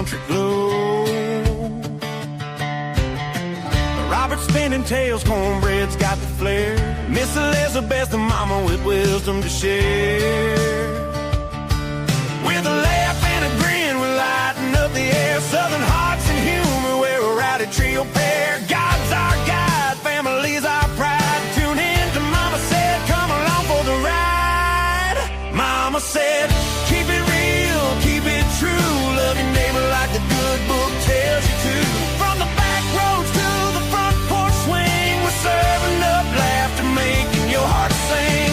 country glow. Robert spinning tails, cornbread's got the flair. Miss Elizabeth, the mama with wisdom to share. With a laugh and a grin, we're lighting up the air. Southern hearts and humor, we're a rowdy trio pair. God's our guide, family's our pride. Tune in to Mama Said, come along for the ride. Mama said, keep it real, keep it true. Love your neighbor like the good book tells you to. From the back roads to the front porch swing, we're serving up laughter, making your heart sing.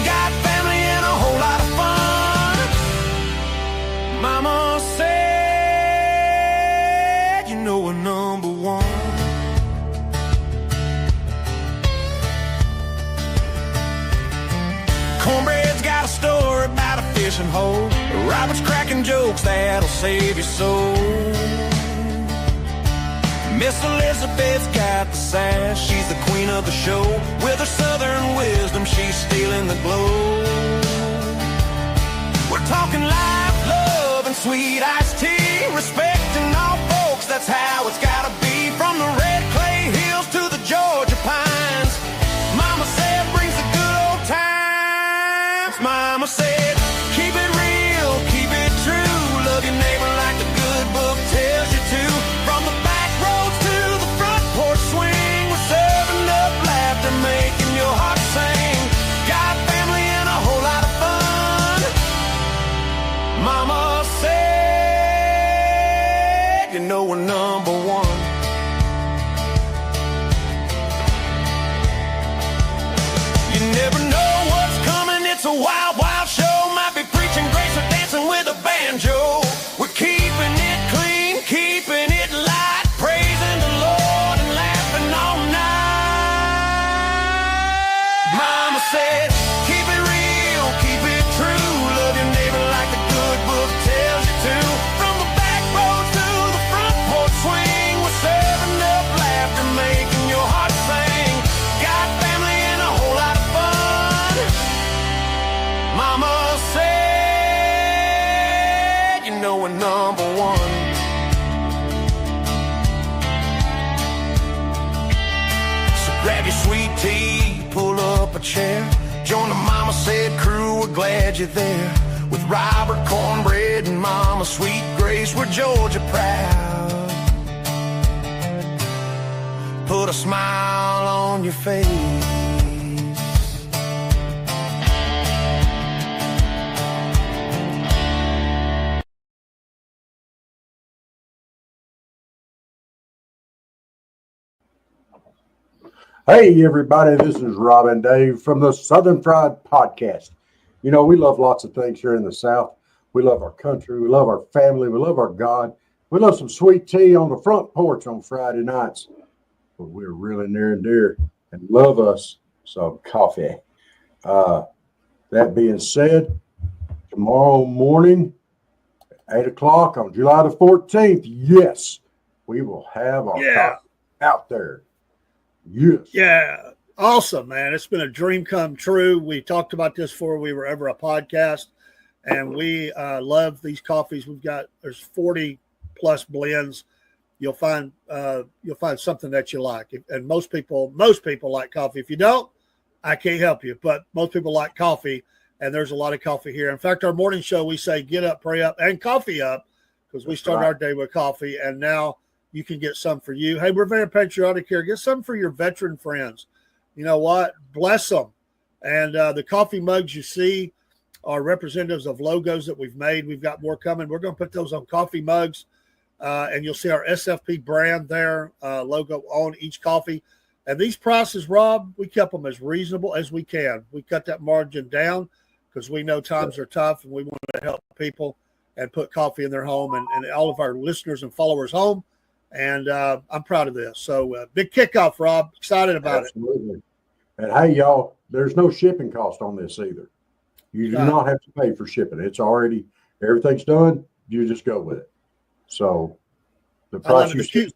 Got family and a whole lot of fun. Mama said, you know we're number one. Cornbread's got a story about a fishing hole. Robert's cracking jokes that'll save your soul. Miss Elizabeth's got the sass, she's the queen of the show. With her southern wisdom, she's stealing the glow. We're talking life, love, and sweet iced tea. Respecting all folks, that's how it's gotta be. From the red clay hills to the Georgia pines, Mama said brings the good old times. Mama said, keep it real, keep it true. Love your neighbor like the good book tells you to. From the back roads to the front porch swing, we're serving up laughter, making your heart sing. Got family and a whole lot of fun. Mama said, you know we're number one. You never know what's coming, it's a wild, wild show. Might be preaching grace or dancing with a banjo. We're keeping it clean, keeping it light, praising the Lord and laughing all night. Mama said, keep it real, keep it true. Love your neighbor like the good book tells you to. From the back roads to the front porch swing, we're serving up laughter, making your heart sing. Got family and a whole lot of fun. Mama said, you know we're number one. So grab your sweet tea, pull up a chair. Join the Mama Said crew, we're glad you're there. With Robert, Cornbread, and Mama Sweet Grace, we're Georgia proud. Put a smile on your face. Hey, everybody, this is Rob and Dave from the Southern Fried Podcast. You know, we love lots of things here in the South. We love our country. We love our family. We love our God. We love some sweet tea on the front porch on Friday nights. But we're really near and dear and love us some coffee. That being said, tomorrow morning, 8 o'clock on July the 14th, yes, we will have our coffee out there. Yes. Yeah. Awesome, man. It's been a dream come true. We talked about this before we were ever a podcast, and we love these coffees. There's 40 plus blends. You'll find something that you like. And most people like coffee. If you don't, I can't help you, but most people like coffee, and there's a lot of coffee here. In fact, our morning show, we say get up, pray up, and coffee up, because we start our day with coffee, and now you can get some for you. Hey, we're very patriotic here. Get some for your veteran friends. You know what? Bless them. And the coffee mugs you see are representatives of logos that we've made. We've got more coming. We're going to put those on coffee mugs, and you'll see our SFP brand there, logo on each coffee. And these prices, Rob, we kept them as reasonable as we can. We cut that margin down because we know times are tough, and we want to help people and put coffee in their home and all of our listeners and followers' home. And I'm proud of this. So big kickoff, Rob. Excited about it. And hey, y'all, there's no shipping cost on this either. You do not have to pay for shipping. It's already, everything's done. You just go with it. So the price you see,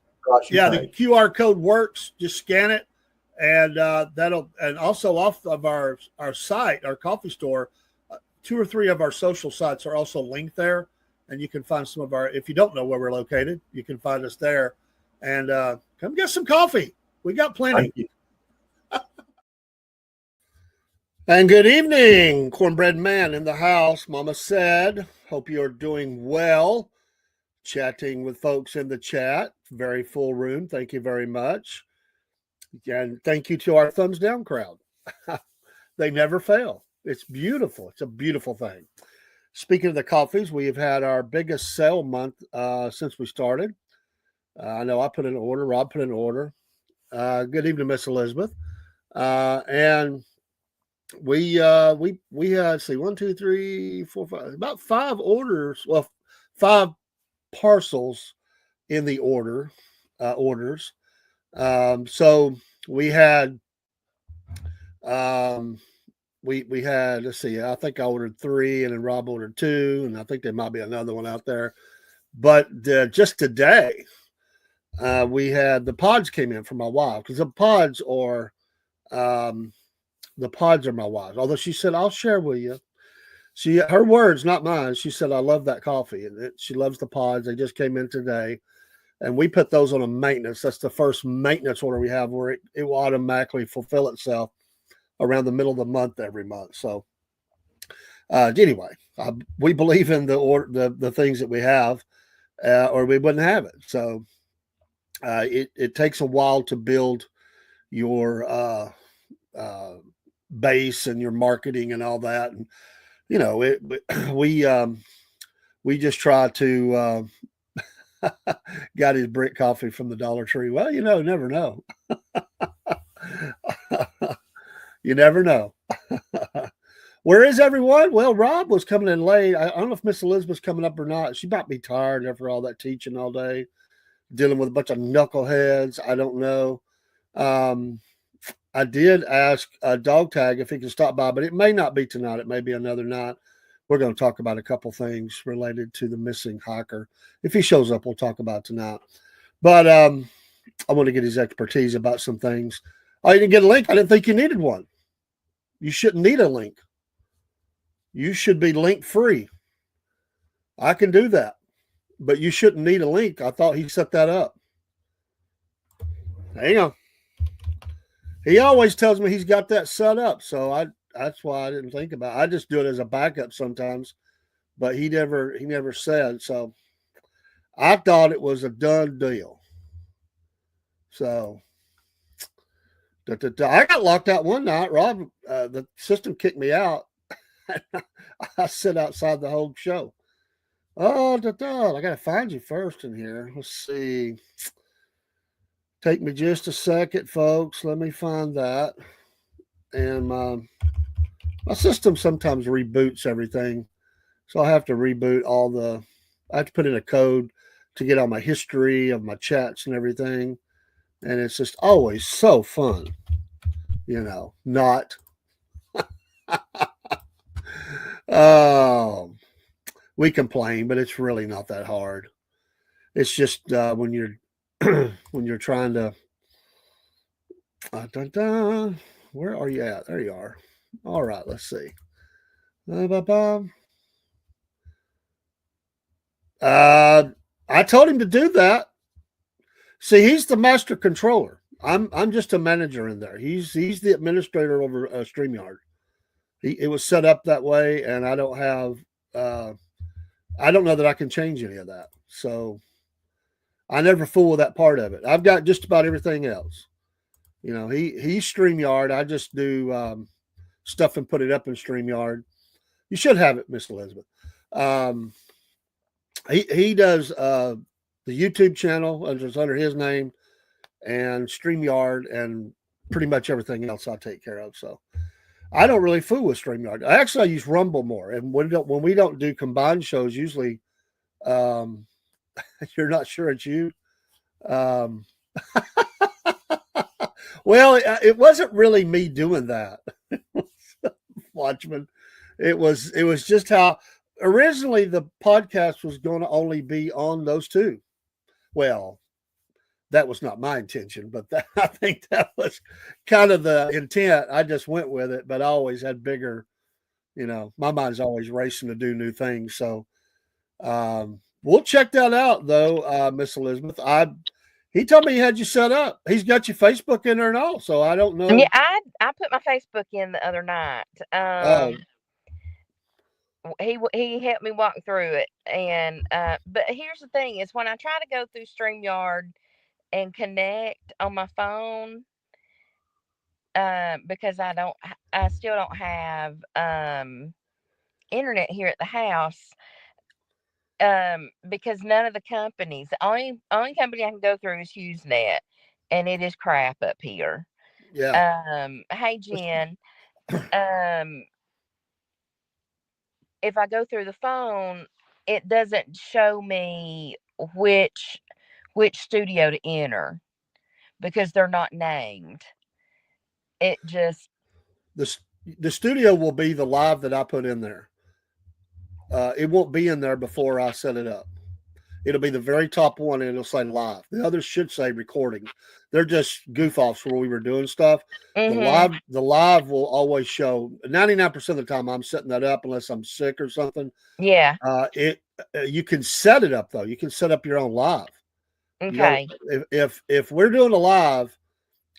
the QR code works. Just scan it, and and also off of our site, our coffee store, 2 or 3 of our social sites are also linked there. and you can find some of our, if you don't know where we're located, you can find us there, and come get some coffee. We got plenty. Thank you. And good evening, Cornbread Man in the house. Mama said, hope you're doing well. Chatting with folks in the chat. Very full room. Thank you very much. And thank you to our thumbs down crowd. They never fail. It's beautiful. It's a beautiful thing. Speaking of the coffees, we have had our biggest sale month since we started. I know I put in an order. Rob put in an order. Good evening, Miss Elizabeth. And we had, let's see, 1, 2, 3, 4, 5, about 5 orders. Well, 5 parcels in the orders. So we had, we had, let's see, I think I ordered 3 and then Rob ordered 2, and I think there might be another one out there. But just today, we had the pods came in from my wife, because the pods are my wife's. Although she said, I'll share with you. Her words, not mine. She said, I love that coffee. And she loves the pods. They just came in today. And we put those on a maintenance. That's the first maintenance order we have where it will automatically fulfill itself around the middle of the month every month. So anyway, we believe in the things that we have, or we wouldn't have it. So it takes a while to build your base and your marketing and all that. And, you know, we just try to got his brick coffee from the Dollar Tree. Well, you know, never know. You never know. Where is everyone? Well, Rob was coming in late. I don't know if Miss Elizabeth's coming up or not. She might be tired after all that teaching all day, dealing with a bunch of knuckleheads. I don't know. I did ask Dog Tag if he can stop by, but it may not be tonight. It may be another night. We're going to talk about a couple things related to the missing hiker. If he shows up, we'll talk about it tonight. But I want to get his expertise about some things. Oh, you didn't get a link? I didn't think you needed one. You shouldn't need a link. You should be link free. I can do that, but you shouldn't need a link. I thought he set that up. Hang on. He always tells me he's got that set up, so that's why I didn't think about it. I just do it as a backup sometimes, but he never said. So I thought it was a done deal. So I got locked out one night. Rob, the system kicked me out. I sit outside the whole show. Oh, I got to find you first in here. Let's see. Take me just a second, folks. Let me find that. And my system sometimes reboots everything. So I have to reboot I have to put in a code to get all my history of my chats and everything. And it's just always so fun, you know, not. We complain, but it's really not that hard. It's just when you're trying to, where are you at? There you are. All right, let's see. I told him to do that. See, he's the master controller. I'm just a manager in there. He's the administrator over StreamYard. It was set up that way, and I don't know that I can change any of that. So I never fool with that part of it. I've got just about everything else. You know, he's StreamYard. I just do stuff and put it up in StreamYard. You should have it, Miss Elizabeth. He does the YouTube channel under his name, and StreamYard, and pretty much everything else I take care of. So I don't really fool with StreamYard. Actually, I use Rumble more. And when we don't do combined shows, usually you're not sure it's you. Well, it wasn't really me doing that, Watchman. It was just how originally the podcast was going to only be on those two. Well, that was not my intention, but I think that was kind of the intent. I just went with it, but I always had bigger, you know, my mind's always racing to do new things. So We'll check that out though, Miss Elizabeth. He told me he had you set up. He's got your Facebook in there and all, so I don't know. Yeah, I put my Facebook in the other night. Oh, He helped me walk through it, and but here's the thing: is when I try to go through StreamYard and connect on my phone, because I still don't have internet here at the house. Because none of the companies, the only company I can go through is HughesNet, and it is crap up here. yeah. Hey Jen, um, if I go through the phone, it doesn't show me which studio to enter because they're not named. It just The studio will be the live that I put in there. It won't be in there before I set it up. It'll be the very top one, and it'll say live. The others should say recording. They're just goof offs where we were doing stuff. mhm. The live will always show. 99% of the time, I'm setting that up unless I'm sick or something. Yeah. You can set it up though. You can set up your own live. You know, Okay. if we're doing a live,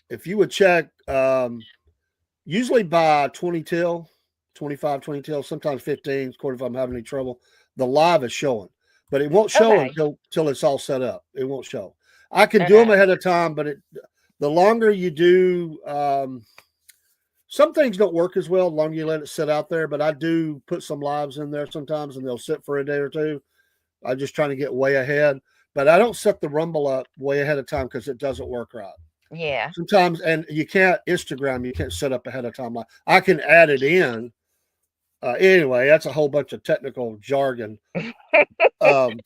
if you would check, usually by 20 till, 25, 20 till, sometimes 15, of course, if I'm having any trouble, the live is showing, but it won't show Okay. until it's all set up. It won't show. I can do them Okay. ahead of time, but the longer you do, some things don't work as well. The longer you let it sit out there, but I do put some lives in there sometimes, and they'll sit for a day or two. I'm just trying to get way ahead, but I don't set the Rumble up way ahead of time because it doesn't work right. Yeah. Sometimes, and you can't Instagram, you can't set up ahead of time. I can add it in. Anyway, that's a whole bunch of technical jargon. Um,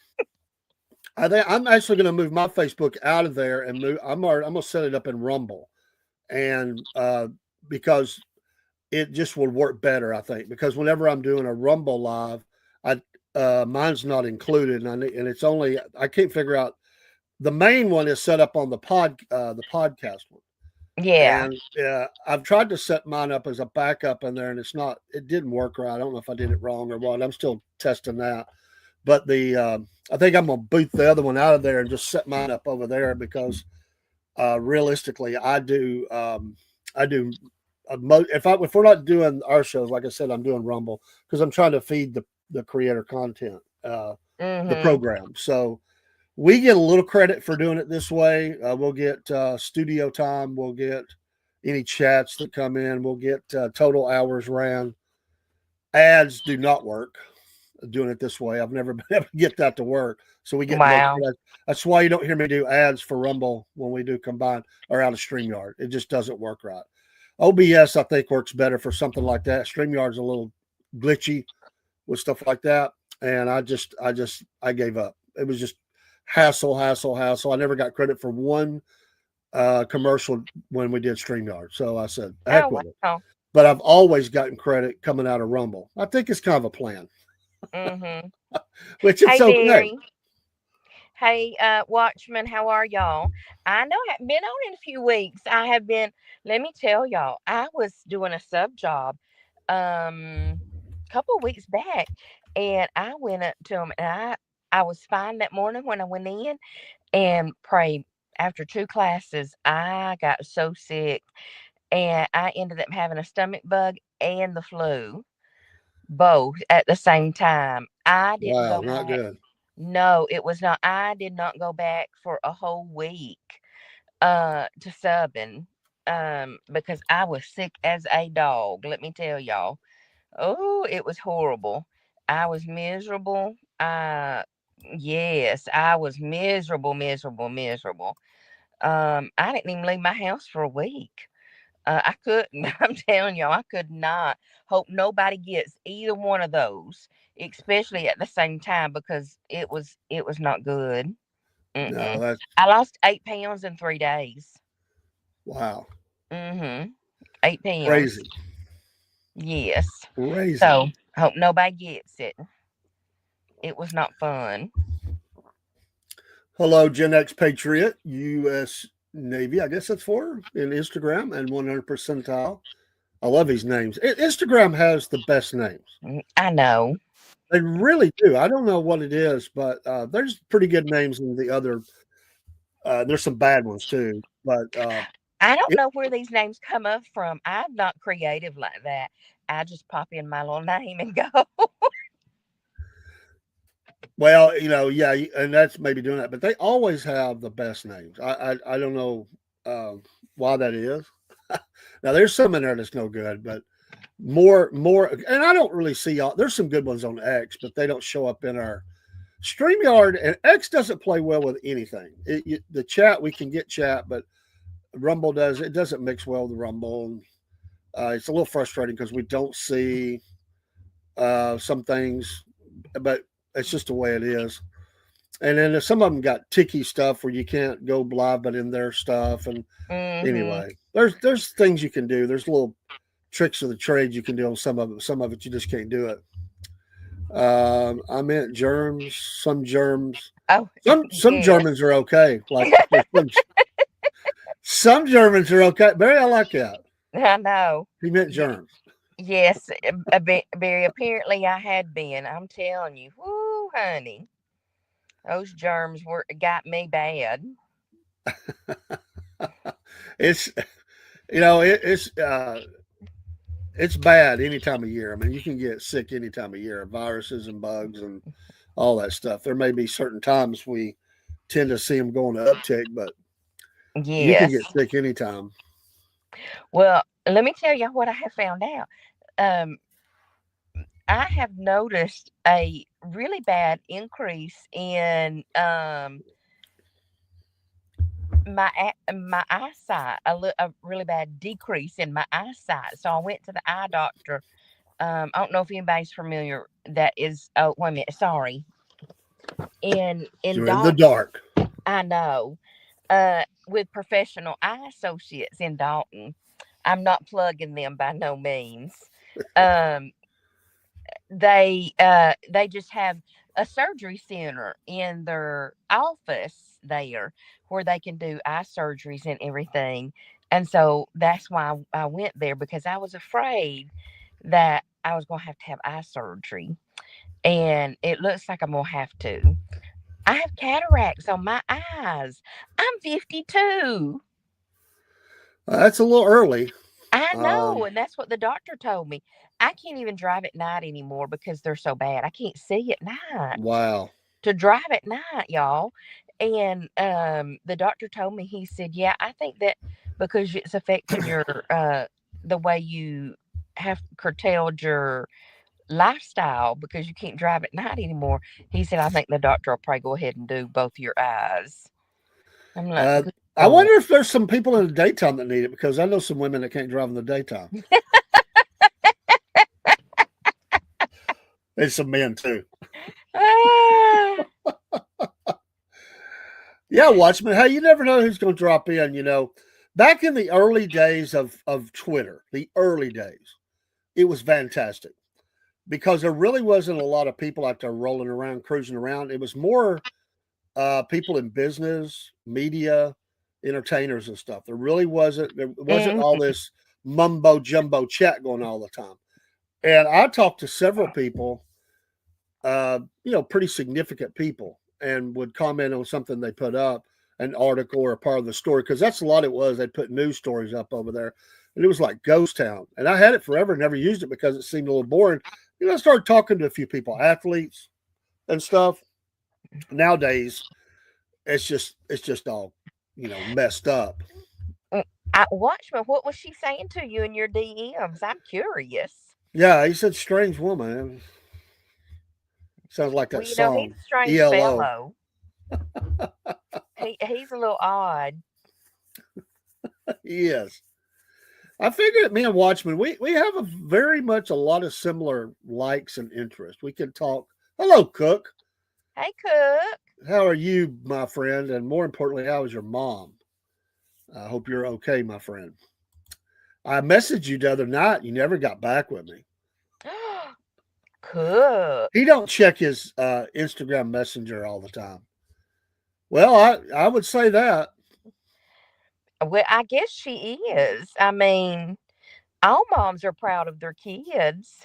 I'm actually going to move my Facebook out of there and move. I'm going to set it up in Rumble, and because it just will work better, I think. Because whenever I'm doing a Rumble live, mine's not included, and it's only I can't figure out. The main one is set up on the podcast one. Yeah. And I've tried to set mine up as a backup in there, and it didn't work right. I don't know if I did it wrong or what. I'm still testing that. But I think I'm gonna boot the other one out of there and just set mine up over there because realistically, I do if we're not doing our shows, like I said, I'm doing Rumble because I'm trying to feed the creator content, the Mhm. program. So we get a little credit for doing it this way. We'll get studio time. We'll get any chats that come in. We'll get total hours ran. Ads do not work doing it this way. I've never been able to get that to work. So we get no Wow. credit. That's why you don't hear me do ads for Rumble when we do combine or out of StreamYard. It just doesn't work right. OBS, I think, works better for something like that. StreamYard's a little glitchy with stuff like that. And I gave up. It was just hassle. I never got credit for one commercial when we did StreamYard. So I said, heck Oh with it. wow. But I've always gotten credit coming out of Rumble. I think it's kind of a plan, Mhm. which it's Hey okay. Barry. Hey, Watchman, how are y'all? I know I haven't been on in a few weeks. I have been. Let me tell y'all, I was doing a sub job, a couple of weeks back, and I went up to him, and I was fine that morning when I went in, and pray after 2 classes, I got so sick, and I ended up having a stomach bug and the flu, both at the same time. I didn't Wow, go not back. good. No, it was not. I did not go back for a whole week to subbing because I was sick as a dog, let me tell y'all. Oh, it was horrible. I was miserable. Yes, I was miserable, miserable, miserable. I didn't even leave my house for a week. I couldn't. I'm telling y'all, I could not. Hope nobody gets either one of those, especially at the same time because it was not good. No, Mm-mm. that's I lost 8 pounds in 3 days. wow. Mm-hmm. 8 pounds. Crazy. Yes. Crazy. So hope nobody gets it. It was not fun. Hello, Gen X Patriot, U.S. Navy. I guess that's for her in Instagram and 100 percentile. I love these names. Instagram has the best names. I know. They really do. I don't know what it is, but there's pretty good names in the other. There's some bad ones too, but I don't it, know where these names come up from. I'm not creative like that. I just pop in my little name and go. well, yeah, and that's maybe doing that, but they always have the best names. I don't know why that is. Now there's some in there that's no good, but more, and I don't really see all. There's some good ones on X, but they don't show up in our StreamYard. And X doesn't play well with anything. The chat, we can get chat, but Rumble doesn't mix well with the Rumble. And, it's a little frustrating because we don't see some things, but it's just the way it is. And then some of them got ticky stuff where you can't go live, but in their stuff. And anyway, there's things you can do. There's little tricks of the trade you can do on some of it. Some of it you just can't do it. I meant germs. Some germs. Oh, Some yes. Germans are okay. Like some Germans are okay. Barry, I like that. I know. He meant germs. Yes, very apparently I had been. I'm telling you, whoo, honey, those germs got me bad. It's it's bad any time of year. I mean, you can get sick any time of year, viruses and bugs and all that stuff. There may be certain times we tend to see them go on an uptick, but you can Yes. get sick anytime. Well, let me tell you what I have found out. I have noticed a really bad increase in my eyesight, a really bad decrease in my eyesight. So I went to the eye doctor. I don't know if anybody's familiar. That is, oh, wait a minute, sorry. In You're in the dark. I know. With Professional Eye Associates in Dalton. I'm not plugging them by no means. They just have a surgery center in their office there where they can do eye surgeries and everything. And so that's why I went there, because I was afraid that I was going to have eye surgery. And it looks like I'm going to have to. I have cataracts on my eyes. I'm 52. That's a little early. I know, and that's what the doctor told me. I can't even drive at night anymore because they're so bad. I can't see at night. Wow. To drive at night, y'all. And the doctor told me, he said, yeah, I think that because it's affecting your the way you have curtailed your lifestyle because you can't drive at night anymore. He said, I think the doctor will probably go ahead and do both your eyes. I'm like, I wonder if there's some people in the daytime that need it, because I know some women that can't drive in the daytime. There's some men too. Yeah, Watchman. Hey, you never know who's going to drop in. Back in the early days of Twitter, the early days, it was fantastic because there really wasn't a lot of people out there rolling around, cruising around. It was more people in business, media, entertainers and stuff. There wasn't all this mumbo jumbo chat going on all the time. And I talked to several people, pretty significant people, and would comment on something they put up, an article or a part of the story, because that's a lot it was. They'd put news stories up over there, and it was like ghost town. And I had it forever, never used it because it seemed a little boring. I started talking to a few people, athletes and stuff. Nowadays, it's just all messed up. Watchman, what was she saying to you in your DMs? I'm curious. Yeah, he said strange woman. Sounds like that song. He's a strange ELO. fellow. He's a little odd. He is. I figured me and Watchman, we have very much a lot of similar likes and interests. We can talk. Hello, Cook. Hey, Cook. How are you, my friend? And more importantly, how is your mom? I hope you're okay, my friend. I messaged you the other night. You never got back with me. Cook. He don't check his Instagram Messenger all the time. Well, I would say that. Well, I guess she is. I mean, all moms are proud of their kids.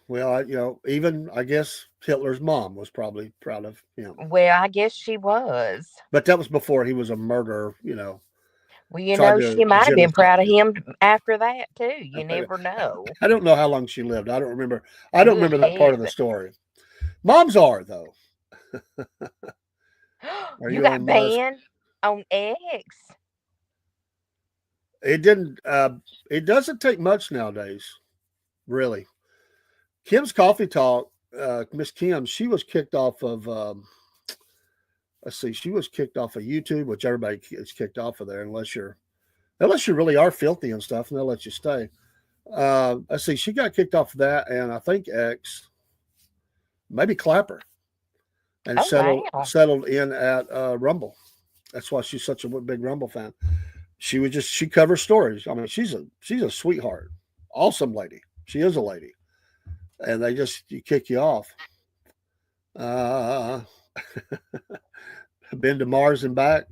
Well, even I guess Hitler's mom was probably proud of him, Well, I guess she was. but that was before he was a murderer. Well, Tried to she might have been genocide proud of people. him after that too. You never know. I don't know how long she lived. I don't remember. I don't Good remember that part of the heavens. story. Moms are though. Are You you got on Mars? banned on X. It didn't. It doesn't take much nowadays, really. Kim's Coffee Talk, Miss Kim, she was kicked off of. Let's see, she was kicked off of YouTube, which everybody is kicked off of there unless you really are filthy and stuff, and they'll let you stay. Let's see, she got kicked off of that, and I think X, maybe Clapper, and Oh wow. settled in at Rumble. That's why she's such a big Rumble fan. She covers stories. I mean, she's a sweetheart, awesome lady. She is a lady, and they just you kick you off. Uh, been to Mars and back.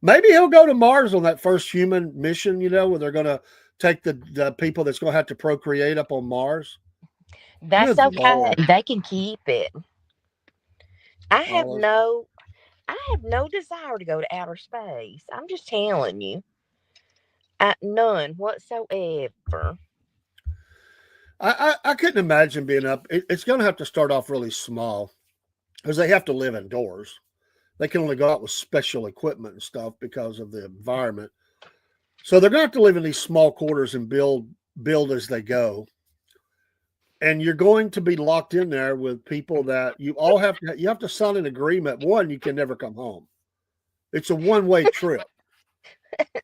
Maybe he'll go to Mars on that first human mission. Where they're going to take the people that's going to have to procreate up on Mars. That's Good okay. Lord. They can keep it. I have All of- no I have no desire to go to outer space. I'm just telling you. None whatsoever. I couldn't imagine being up. It's going to have to start off really small because they have to live indoors. They can only go out with special equipment and stuff because of the environment. So they're going to have to live in these small quarters and build as they go. And you're going to be locked in there with people that you have to sign an agreement. One, you can never come home. It's a one-way trip.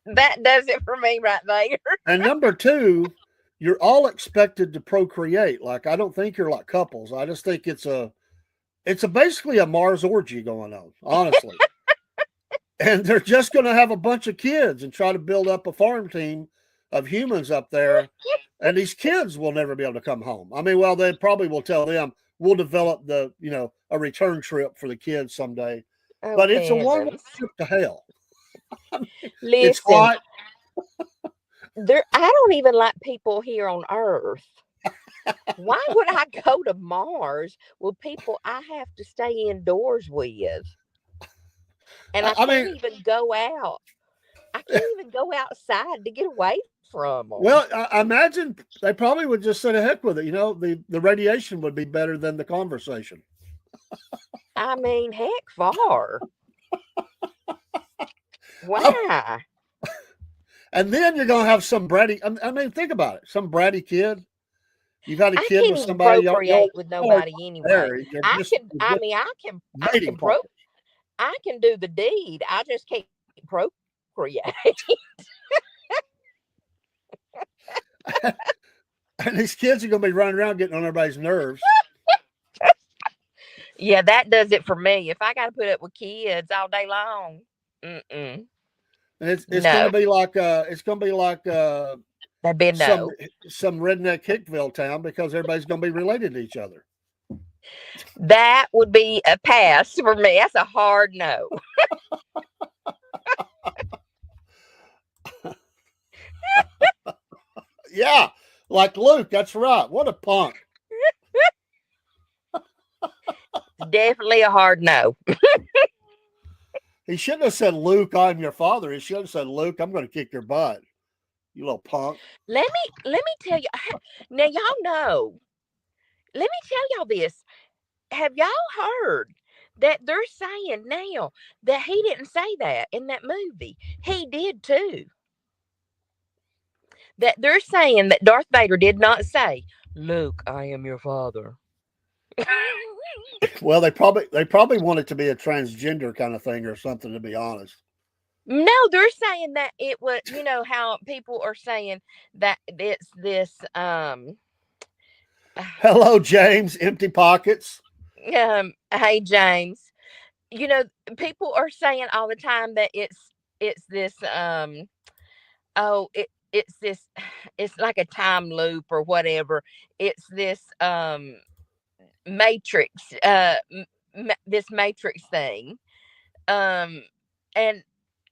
That does it for me right there. And number two, you're all expected to procreate. Like, I don't think you're like couples. I just think it's basically a Mars orgy going on, honestly. And they're just going to have a bunch of kids and try to build up a farm team of humans up there. And these kids will never be able to come home. I mean, well, they probably will tell them we'll develop a return trip for the kids someday. Oh, But it's a one-way heavens. trip to hell. It's Listen, hot. I don't even like people here on Earth. Why would I go to Mars with people I have to stay indoors with? And I I can't mean, even go out. I can't even go outside to get away from them. well, I imagine they probably would just say the heck with it. The radiation would be better than the conversation. I mean, heck, far. Why? And then you're going to have some bratty. I mean, think about it. Some bratty kid. You've had a I kid can't with even somebody. procreate with nobody anyway. Married. You're I just- can. you're I just mean, I mating can I can do the deed. I just can't procreate. And these kids are going to be running around getting on everybody's nerves. Yeah, that does it for me. If I got to put up with kids all day long, And it's No. going to be like that'd be a no. some redneck Hickville town because everybody's going to be related to each other. That would be a pass for me. That's a hard no. Yeah, like Luke. That's right. What a punk. Definitely a hard no. He shouldn't have said, Luke, I'm your father. He should have said, Luke, I'm going to kick your butt. You little punk. Let me tell you. Now y'all know. Let me tell y'all this. Have y'all heard that they're saying now that he didn't say that in that movie? He did too. That they're saying that Darth Vader did not say, "Luke, I am your father." Well, they probably want it to be a transgender kind of thing or something, to be honest. No, they're saying that it was, how people are saying that it's this Hello, James, empty pockets. hey James. People are saying all the time that it's this it's this, it's like a time loop or whatever. It's this matrix this matrix thing. And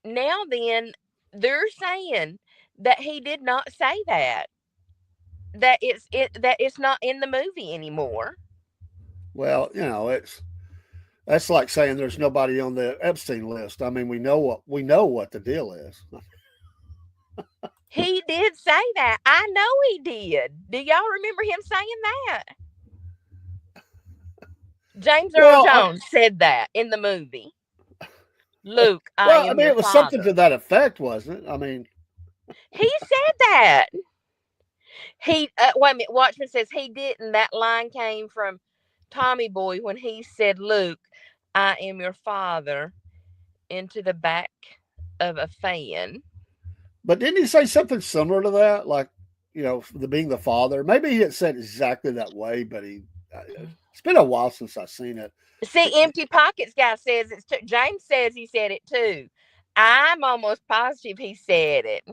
now then they're saying that he did not say that. that it's not in the movie anymore. Well, that's like saying there's nobody on the Epstein list. I mean, we know what the deal is. He did say that. I know he did. Do y'all remember him saying that? James Earl Jones said that in the movie. Luke, I mean, it was father. something to that effect, wasn't it? I mean, he said that. Wait a minute. Watchman says he didn't. That line came from Tommy Boy when he said, "Luke, I am your father," into the back of a fan. But didn't he say something similar to that? Like, being the father. Maybe he didn't say it exactly that way, but it's been a while since I've seen it. See, Empty Pockets guy says it's too. James says he said it too. I'm almost positive he said it.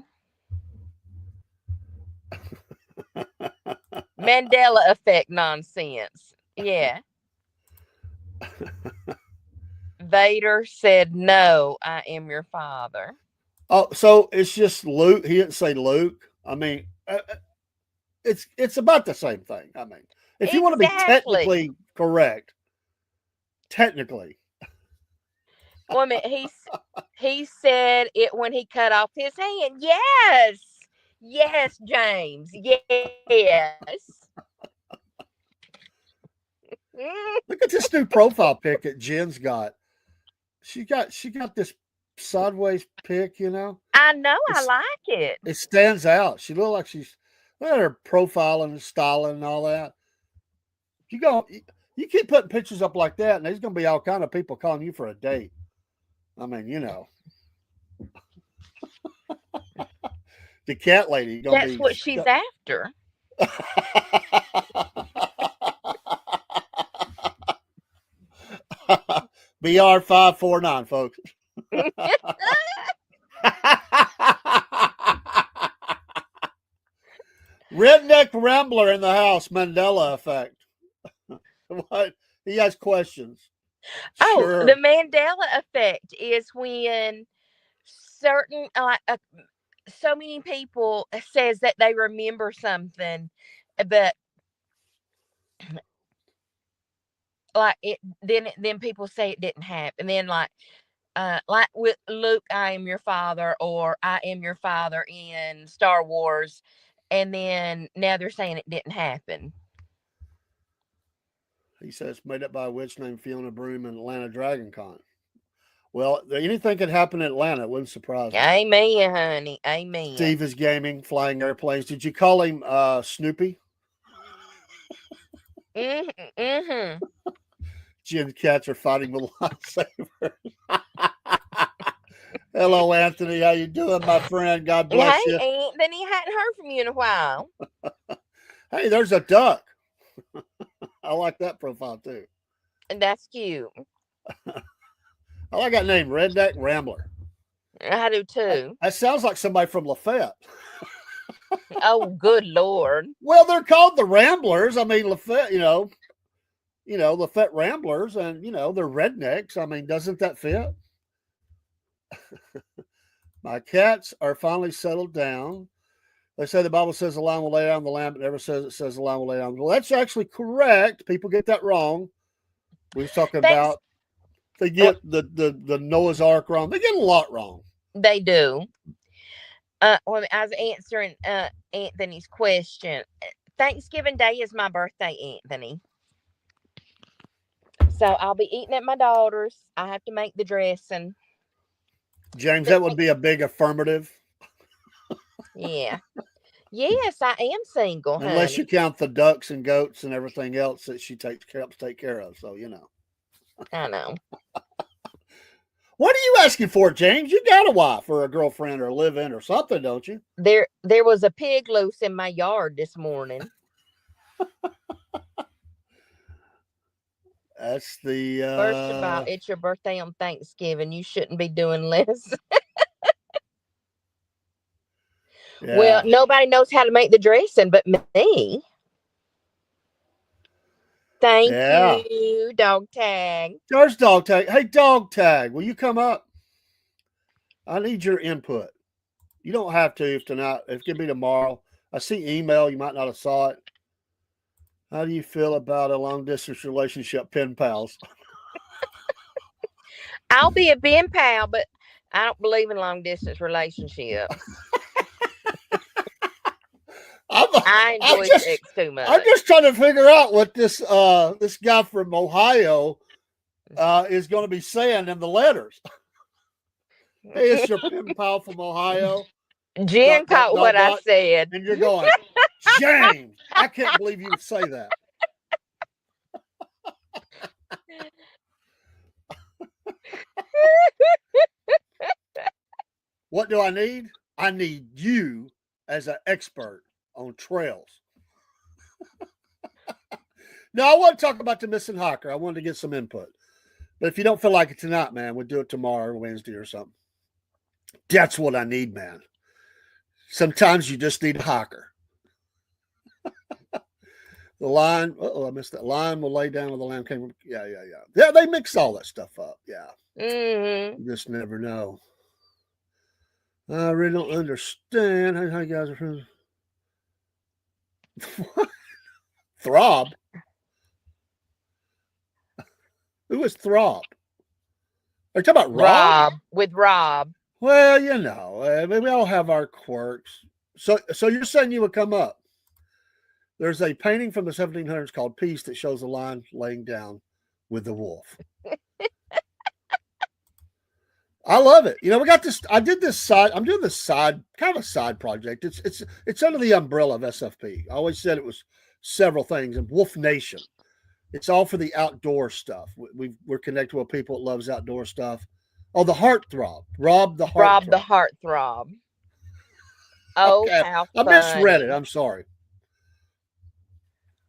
Mandela effect nonsense. Yeah. Vader said, "No, I am your father." Oh, so it's just Luke. He didn't say Luke. I mean, it's about the same thing. I mean, if you want to be technically correct, technically. Well, I mean, he said it when he cut off his hand. Yes, James. Yes. Look at this new profile pic that Jen's got. She got this sideways pic, I know. I like it. It stands out. She looks like look at her profile and styling and all that. You keep putting pictures up like that, and there's going to be all kind of people calling you for a date. I mean, the cat lady. That's what she's after. BR 549, folks. Redneck Rambler in the house. Mandela effect. What? He has questions. Oh, Sure. The Mandela effect is when certain so many people says that they remember something, but like it then people say it didn't happen. Then like with Luke, I am your father, or I am your father in Star Wars, and then now they're saying it didn't happen. He says made up by a witch named Fiona Broom in Atlanta Dragon Con. Well, anything could happen in Atlanta. It wouldn't surprise me. Amen, honey. Amen. Steve is gaming, flying airplanes. Did you call him Snoopy? Mm-hmm. Jen cats are fighting with lightsabers. Hello, Anthony. How you doing, my friend? God bless you. Hey, Anthony, hadn't heard from you in a while. Hey, there's a duck. I like that profile too. And that's cute. I like that name, Redneck Rambler. I do too. That sounds like somebody from Lafayette. Oh, good Lord. Well, they're called the Ramblers. I mean, Lafayette, Lafayette Ramblers, and they're rednecks. I mean, doesn't that fit? My cats are finally settled down. They say the Bible says the lion will lay down the lamb, but never says it says the lion will lay down. Well, that's actually correct. People get that wrong. We was talking about they get the Noah's Ark wrong. They get a lot wrong. They do. When I was answering Anthony's question, Thanksgiving Day is my birthday, Anthony. So I'll be eating at my daughter's. I have to make the dressing. James, that would be a big affirmative. Yeah. Yes, I am single, unless you count the ducks and goats and everything else that she helps take care of. So I know. What are you asking for, James? You got a wife or a girlfriend or a live-in or something, don't you? There was a pig loose in my yard this morning. That's the First of all, it's your birthday on Thanksgiving. You shouldn't be doing less. Yeah. Well, nobody knows how to make the dressing but me. Thank you, Dog Tag. There's Dog Tag. Hey, Dog Tag, will you come up? I need your input. You don't have to if tonight. If it can be tomorrow. I see email. You might not have saw it. How do you feel about a long distance relationship, pen pals? I'll be a pen pal, but I don't believe in long distance relationships. I enjoy sex too much. I'm just trying to figure out what this guy from Ohio is going to be saying in the letters. Hey, it's your pen pal from Ohio. Jen caught what I said. And you're going, James, I can't believe you would say that. What do I need? I need you as an expert on trails. Now, I want to talk about the missing hiker. I wanted to get some input. But if you don't feel like it tonight, man, we'll do it tomorrow or Wednesday or something. That's what I need, man. Sometimes you just need a hiker. The line, I missed that. Line will lay down with the lamb came. Yeah. Yeah, they mix all that stuff up. Yeah. Mm-hmm. You just never know. I really don't understand how you guys are friends. Throb? Who is Throb? Are you talking about Rob? With Rob. Well, you know, we all have our quirks. So you're saying you would come up? There's a painting from the 1700s called Peace that shows the lion laying down with the wolf. I love it. You know, we got this. I'm doing this side, kind of a side project. It's under the umbrella of SFP. I always said it was several things. And Wolf Nation. It's all for the outdoor stuff. We're connected with people that loves outdoor stuff. Oh, the Heartthrob. Rob the Heartthrob. Oh, okay. How I misread it. I'm sorry.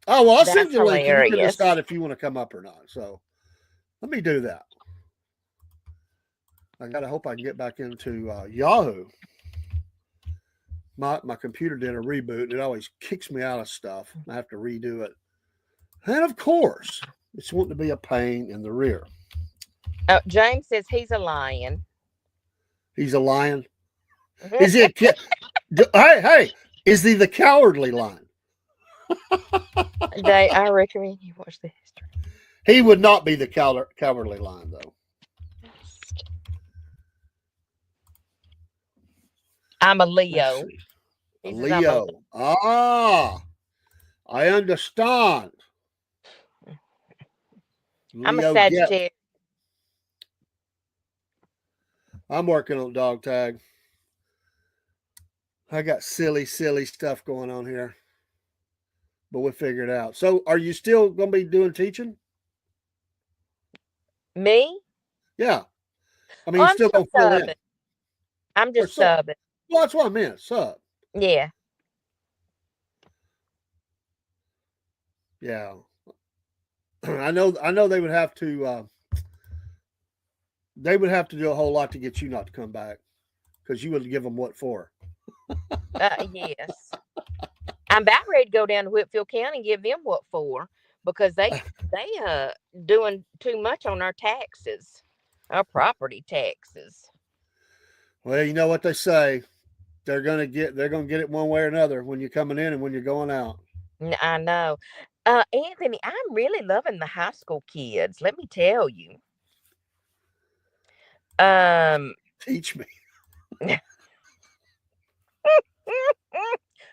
Oh, well, I'll send you a link. You can decide if you want to come up or not. So let me do that. I gotta hope I can get back into Yahoo. My computer did a reboot, and it always kicks me out of stuff. I have to redo it. And of course, it's wanting to be a pain in the rear. Oh, James says he's a lion. He's a lion? Is he hey, is he the cowardly lion? I recommend you watch the history. He would not be the cowardly lion, though. I'm a Leo. Leo. I understand. I'm a Sagittarius. I'm working on dog tag. I got silly stuff going on here. But we'll figure it out. So are you still going to be doing teaching? Me? Yeah. I mean, you're still going to fill in. I'm just subbing. Well, that's what I meant. Sub. Yeah. Yeah. I know they would have to do a whole lot to get you not to come back, because you would give them what for. Yes. I'm about ready to go down to Whitfield County and give them what for, because they doing too much on our taxes, our property taxes. Well, you know what they say. They're gonna get it one way or another when you're coming in and when you're going out. I know. Anthony, I'm really loving the high school kids. Let me tell you. Teach me.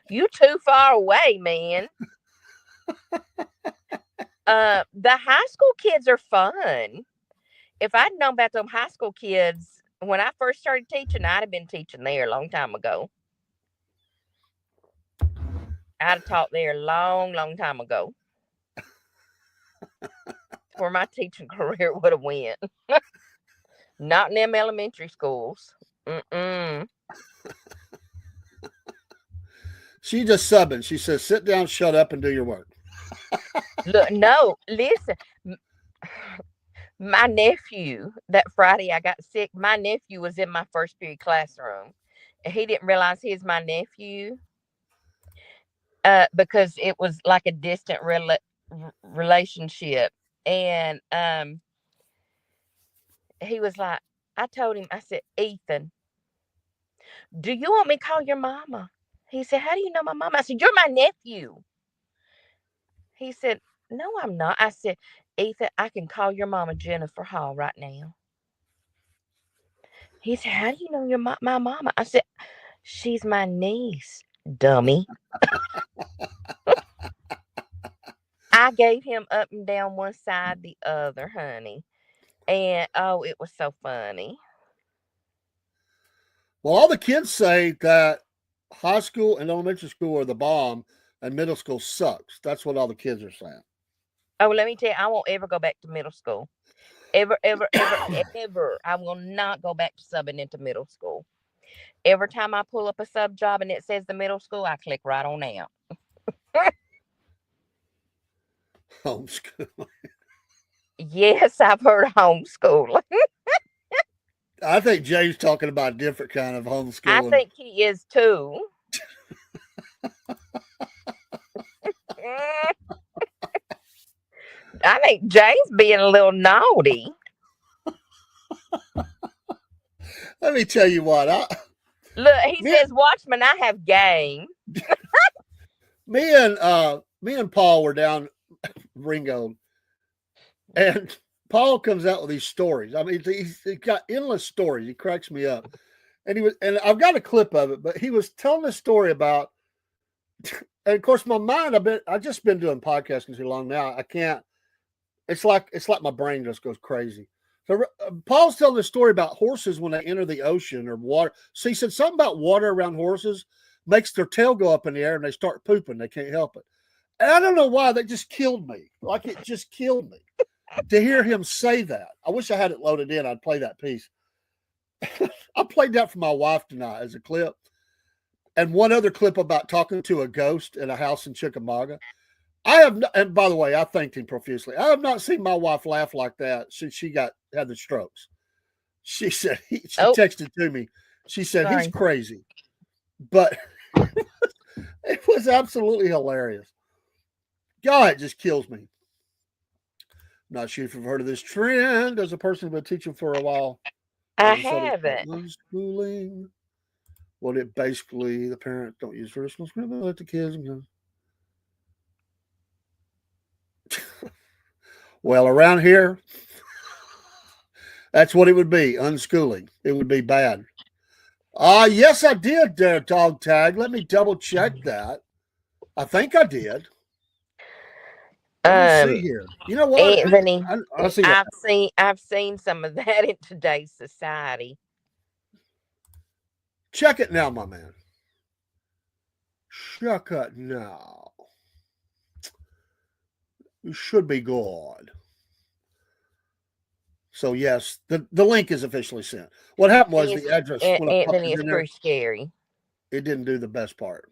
You too far away, man. The high school kids are fun. If I'd known about them high school kids when I first started teaching, I'd have been teaching there a long time ago. I'd have taught there a long time ago. Where my teaching career would have went. Not in them elementary schools. She just subbing. She says, sit down, shut up, and do your work. Look, no, listen. My nephew, that Friday I got sick, my nephew was in my first period classroom. And he didn't realize he was my nephew. Because it was like a distant relationship. And he was like, I told him, I said, Ethan, do you want me to call your mama? He said, "How do you know my mama?" I said, "You're my nephew." He said, "No, I'm not." I said, "Ethan, I can call your mama Jennifer Hall right now." He said, "How do you know my mama?" I said, "She's my niece, dummy." I gave him up and down one side, the other, honey. And oh, it was so funny. Well, all the kids say that high school and elementary school are the bomb and middle school sucks. That's what all the kids are saying. Oh, let me tell you, I won't ever go back to middle school. Ever, ever, ever, ever. I will not go back to subbing into middle school. Every time I pull up a sub job and it says the middle school, I click right on out. Homeschool. Yes, I've heard of homeschooling. I think Jay's talking about a different kind of homeschooling. I think he is too. I think Jay's being a little naughty. Let me tell you what. Look, he says, "Watchman, I have game." Me and Paul were down Ringo, and Paul comes out with these stories. I mean, he's got endless stories. He cracks me up, and I've got a clip of it. But he was telling a story about, and of course, my mind. I've just been doing podcasting too long now. I can't. It's like my brain just goes crazy. So Paul's telling the story about horses when they enter the ocean or water. So he said something about water around horses makes their tail go up in the air and they start pooping. They can't help it. And I don't know why. That just killed me. Like, it just killed me to hear him say that. I wish I had it loaded in. I'd play that piece. I played that for my wife tonight as a clip. And one other clip about talking to a ghost in a house in Chickamauga. I have not, and by the way, I thanked him profusely. I have not seen my wife laugh like that since she had the strokes. She said, she texted to me. She said, "He's crazy." But it was absolutely hilarious. God, it just kills me. Not sure if you've heard of this trend. As a person who's been teaching for a while, I haven't. Unschooling. Well, it basically, the parents don't use personal script, let the kids go. Well, around here, that's what it would be, unschooling. It would be bad. Yes, I did, dog tag. Let me double check that. I think I did. Let me see here. You know what, Anthony? I've seen some of that in today's society. Check it now, my man. Check it now. You should be good. So yes, the link is officially sent. What happened was the address. Anthony, is pretty scary. It didn't do the best part.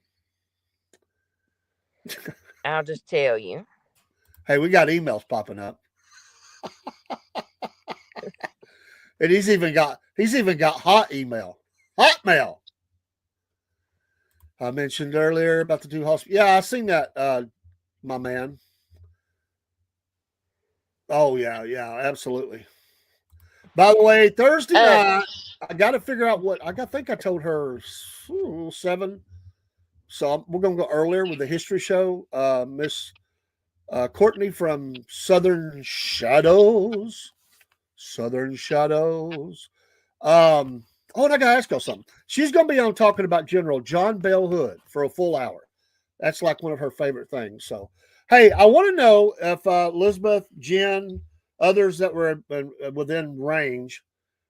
I'll just tell you. Hey, we got emails popping up. And he's even got hot email. Hot mail. I mentioned earlier about the two hospitals. Yeah, I seen that, my man. Oh, yeah, absolutely. By the way, Thursday night, I got to figure out what I think I told her 7. So we're going to go earlier with the history show. Miss Courtney from Southern Shadows. And I got to ask y'all something. She's going to be on talking about General John Bell Hood for a full hour. That's like one of her favorite things. So, hey, I want to know if Elizabeth, Jen, others that were within range,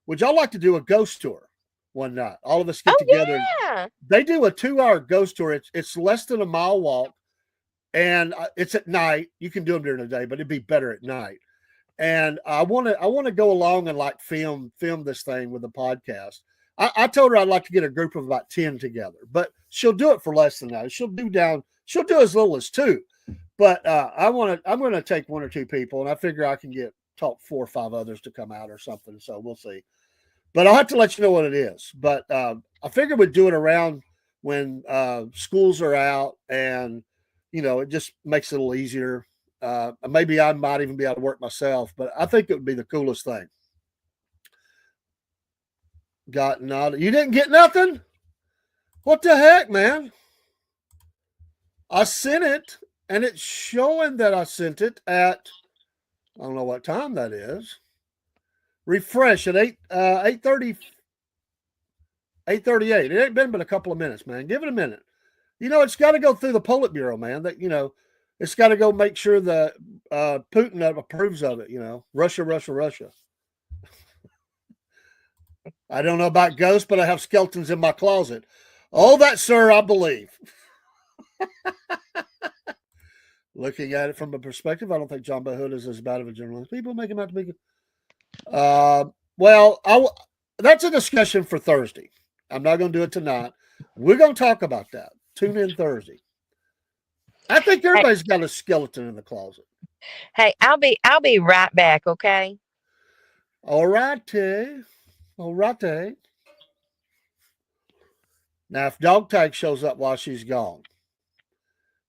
would y'all like to do a ghost tour one night? All of us get together. Yeah. They do a 2-hour ghost tour. It's less than a mile walk, and it's at night. You can do them during the day, but it'd be better at night. And I want to go along and like film this thing with the podcast. I told her I'd like to get a group of about 10 together, but she'll do it for less than that. She'll do as little as 2. But I'm going to take 1 or 2 people, and I figure I can talk 4 or 5 others to come out or something. So we'll see. But I'll have to let you know what it is. But I figured we'd do it around when schools are out, and it just makes it a little easier. Maybe I might even be able to work myself, but I think it would be the coolest thing. Got nothing? You didn't get nothing? What the heck, man? I sent it, and it's showing that I sent it at, I don't know what time that is. Refresh at 8:30, 8:38. It ain't been but a couple of minutes, man. Give it a minute. It's got to go through the Politburo, man. It's got to go make sure that Putin approves of it. Russia, Russia, Russia. I don't know about ghosts, but I have skeletons in my closet. Oh, that, sir, I believe. Looking at it from a perspective, I don't think John Bo Hood is as bad of a journalist. People make him out to be good. That's a discussion for Thursday. I'm not going to do it tonight. We're going to talk about that. Tune in Thursday. I think everybody's got a skeleton in the closet. Hey, I'll be right back, okay? All righty. Now, if Dog Tag shows up while she's gone,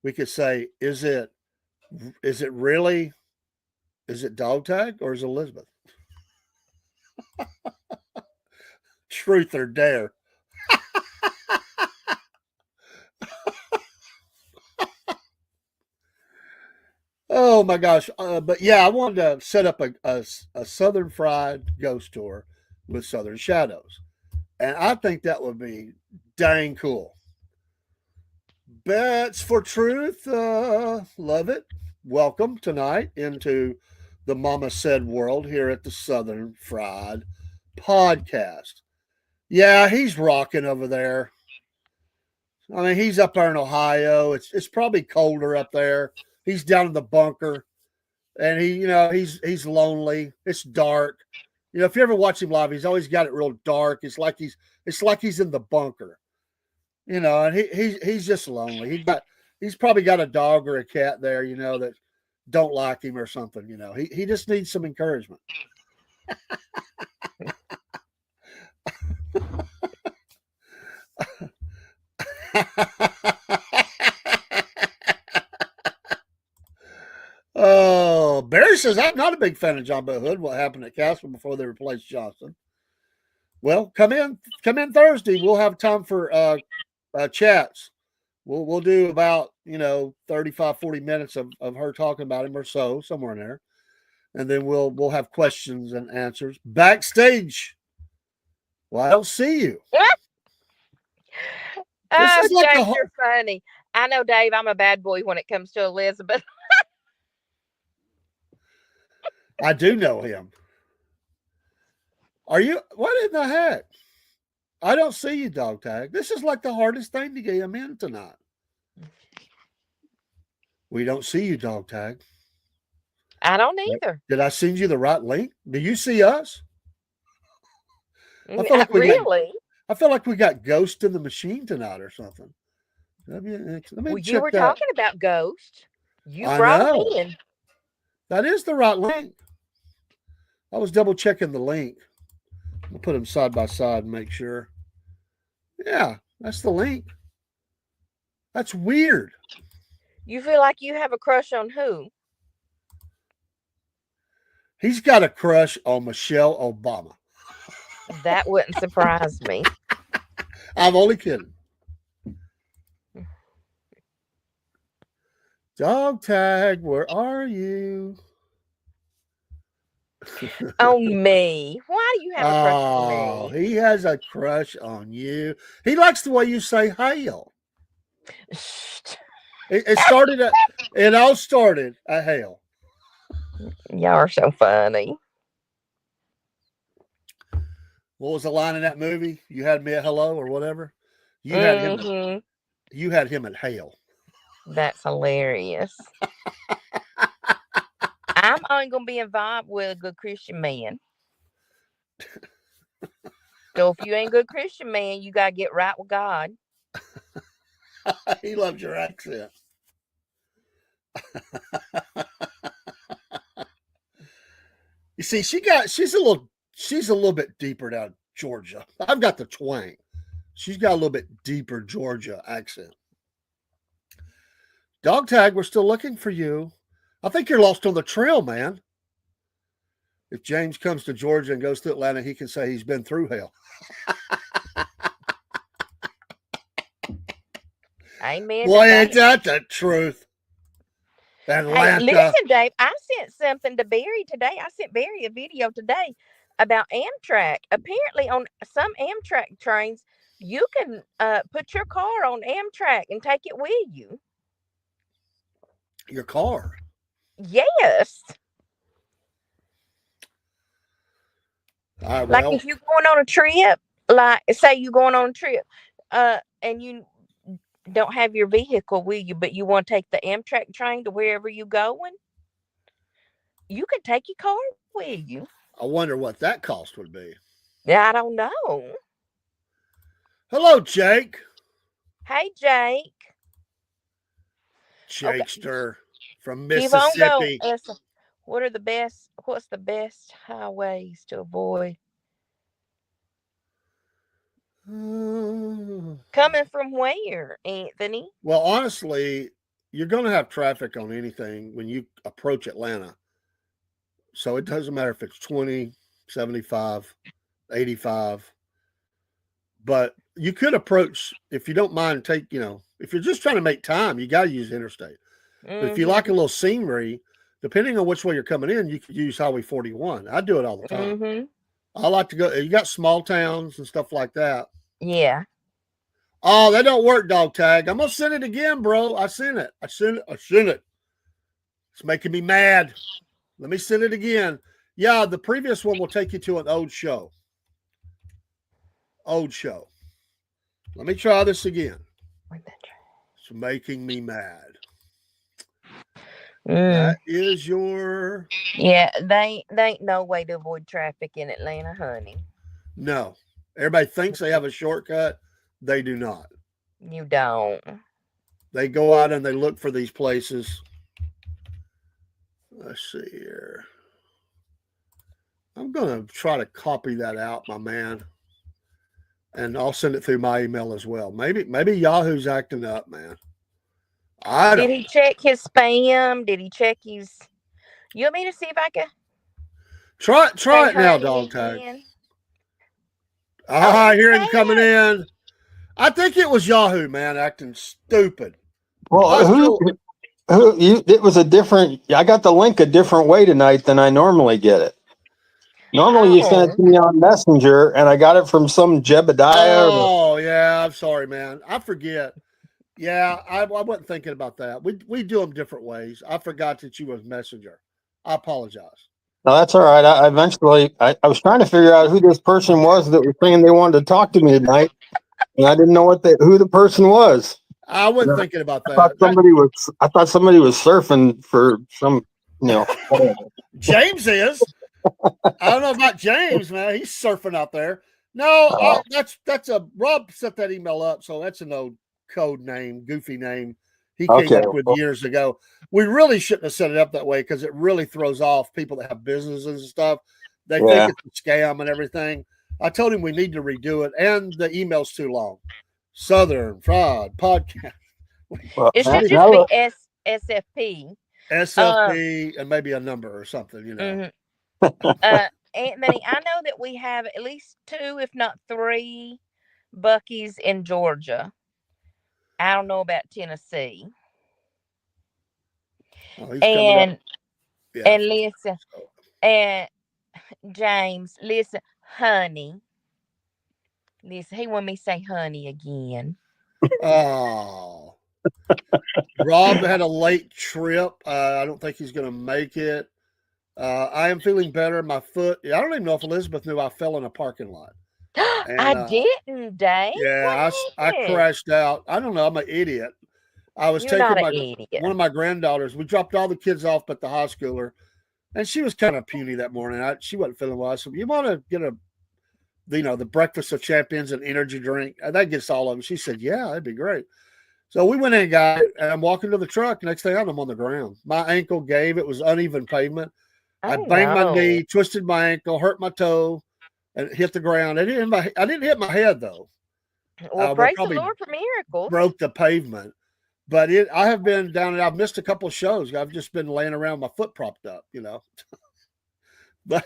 we could say, is it Dog Tag or is it Elizabeth? Truth or dare. Oh my gosh. But yeah, I wanted to set up a Southern Fried ghost tour with Southern Shadows. And I think that would be dang cool. Bets for Truth. Love it. Welcome tonight into the Mama Said world here at the Southern Fried Podcast. Yeah, he's rocking over there. I mean, he's up there in Ohio. It's probably colder up there. He's down in the bunker, and he's lonely. It's dark. If you ever watch him live, he's always got it real dark. It's like he's in the bunker. And he's just lonely. He's probably got a dog or a cat there, that don't like him or something. He just needs some encouragement. Oh, Barry says, I'm not a big fan of John Bo Hood. What happened at Castle before they replaced Johnson? Well, come in Thursday. We'll have time for chats. We'll do about 35, 40 minutes of her talking about him or so, somewhere in there. And then we'll have questions and answers backstage. Well, I don't see you. Oh, James, you're funny. I know, Dave, I'm a bad boy when it comes to Elizabeth. I do know him. Are you? What in the heck? I don't see you, Dog Tag. This is like the hardest thing to get him in tonight. We don't see you, Dog Tag. I don't either. Did I send you the right link? Do you see us? I feel like we got Ghost in the Machine tonight or something. Let me you were talking about Ghost. You brought me in. That is the right link. I was double checking the link. I'll put them side by side and make sure. Yeah, that's the link. That's weird. You feel like you have a crush on who? He's got a crush on Michelle Obama. That wouldn't surprise me. I'm only kidding. Dog Tag, where are you? On me. Why do you have a crush on me? He has a crush on you. He likes the way you say hail. It all started at hail. Y'all are so funny. What was the line in that movie? You had me at hello or whatever. You had him at hail. That's hilarious. I'm only going to be involved with a good Christian man. So if you ain't a good Christian man, you got to get right with God. He loves your accent. You see, she's a little bit deeper down Georgia. I've got the twang. She's got a little bit deeper Georgia accent. Dog Tag, we're still looking for you. I think you're lost on the trail, man. If James comes to Georgia and goes to Atlanta, he can say he's been through hell. Amen. Boy, to ain't that. that the truth? Hey, Atlanta. listen, Dave. I sent something to Barry today. I sent Barry a video today about Amtrak. Apparently, on some Amtrak trains, you can put your car on Amtrak and take it with you. Your car. Yes. All right, Like well, if you're going on a trip, like say you're going on a trip, and you don't have your vehicle with you, but you want to take the Amtrak train to wherever you going, you can take your car with you. I wonder what that cost would be. Yeah, I don't know. Hello, Jake. Hey, Jake. Okay, Jakester from keep on going. Mississippi. What's the best highways to avoid? Coming from where, Anthony? Well, honestly, you're going to have traffic on anything when you approach Atlanta. So it doesn't matter if it's 20, 75, 85. But you could approach, if you don't mind, if you're just trying to make time, you got to use interstate. But if you like a little scenery, depending on which way you're coming in, you could use Highway 41. I do it all the time. Mm-hmm. I like to go. You got small towns and stuff like that. Yeah. Oh, that don't work, dog tag. I'm gonna send it again, bro. I sent it. It's making me mad. Let me send it again. Yeah, the previous one will take you to an old show. Let me try this again. It's making me mad. That is your... Yeah, they ain't no way to avoid traffic in Atlanta, honey. No. Everybody thinks they have a shortcut. They do not. You don't. They go out and they look for these places. Let's see here. I'm going to try to copy that out, my man. And I'll send it through my email as well. Maybe Yahoo's acting up, man. Did he check his spam? Did he check his... You want me to see if I can... Try it now, dog tag. I hear him coming in. I think it was Yahoo, man, acting stupid. Well, it was a different... I got the link a different way tonight than I normally get it. Normally you send it to me on Messenger, and I got it from some Jebediah. Oh, yeah. I'm sorry, man. I forget. Yeah, I wasn't thinking about that. We do them different ways. I forgot that you was Messenger. I apologize. No, that's all right. I eventually was trying to figure out who this person was that was saying they wanted to talk to me tonight, and I didn't know who the person was. I wasn't thinking about that. I thought somebody was surfing for some, James is. I don't know about James, man. He's surfing out there. No, that's a Rob set that email up, so that's an old code name, goofy name he came up with years ago. We really shouldn't have set it up that way because it really throws off people that have businesses and stuff. They think it's a scam and everything. I told him we need to redo it, and the email's too long. Southern Fraud Podcast. It should just be SFP. SFP and maybe a number or something, Anthony, I know that we have at least 2, if not 3, Buc-ee's in Georgia. I don't know about Tennessee. And listen, and James, listen, honey. Listen, he want me to say honey again. Oh. Rob had a late trip. I don't think he's going to make it. I am feeling better. My foot. I don't even know if Elizabeth knew I fell in a parking lot. And, I didn't, Dave. Yeah, I crashed out. I don't know. I'm an idiot. I was taking one of my granddaughters. We dropped all the kids off but the high schooler, and she was kind of puny that morning. She wasn't feeling well. I said, "You want to get the breakfast of champions and energy drink? That gets all of them." She said, "Yeah, that'd be great." So we went in and got it, and I'm walking to the truck. Next thing I know, I'm on the ground. My ankle gave. It was uneven pavement. I banged my knee, twisted my ankle, hurt my toe, and hit the ground. I didn't hit my head, though. Well, praise the Lord for miracles. Broke the pavement. But I have been down and I've missed a couple of shows. I've just been laying around with my foot propped up, But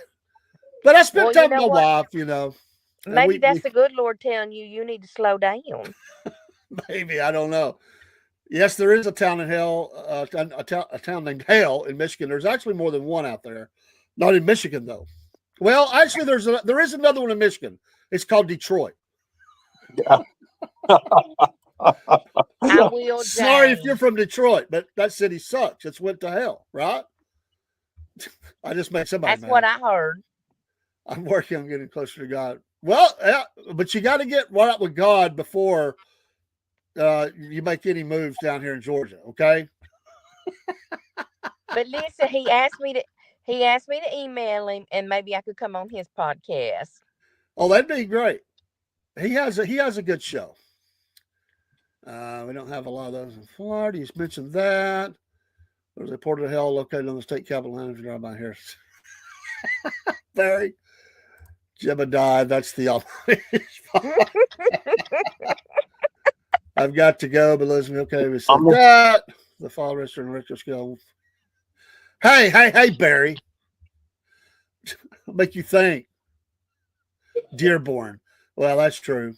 I spent time with my wife, Maybe that's the good Lord telling you need to slow down. Maybe, I don't know. Yes, there is a town in Hale, a town named Hale in Michigan. There's actually more than one out there. Not in Michigan though. Well, actually, there is another one in Michigan. It's called Detroit. I will. Sorry if James. you're from Detroit, but that city sucks. It's went to hell, right? I just made somebody That's mad. what I heard. I'm working on getting closer to God. Well, yeah, but you got to get right up with God before you make any moves down here in Georgia, okay? But listen, he asked me to email him, and maybe I could come on his podcast. Oh, that'd be great. He has a good show. We don't have a lot of those in Florida. He's mentioned that. There's a port of hell located on the state capital land. If you drive by here, Barry Jebediah. That's the I've got to go, but listen, okay, we said that. The fall restaurant retro skill. Hey, Barry. Make you think. Dearborn. Well, that's true.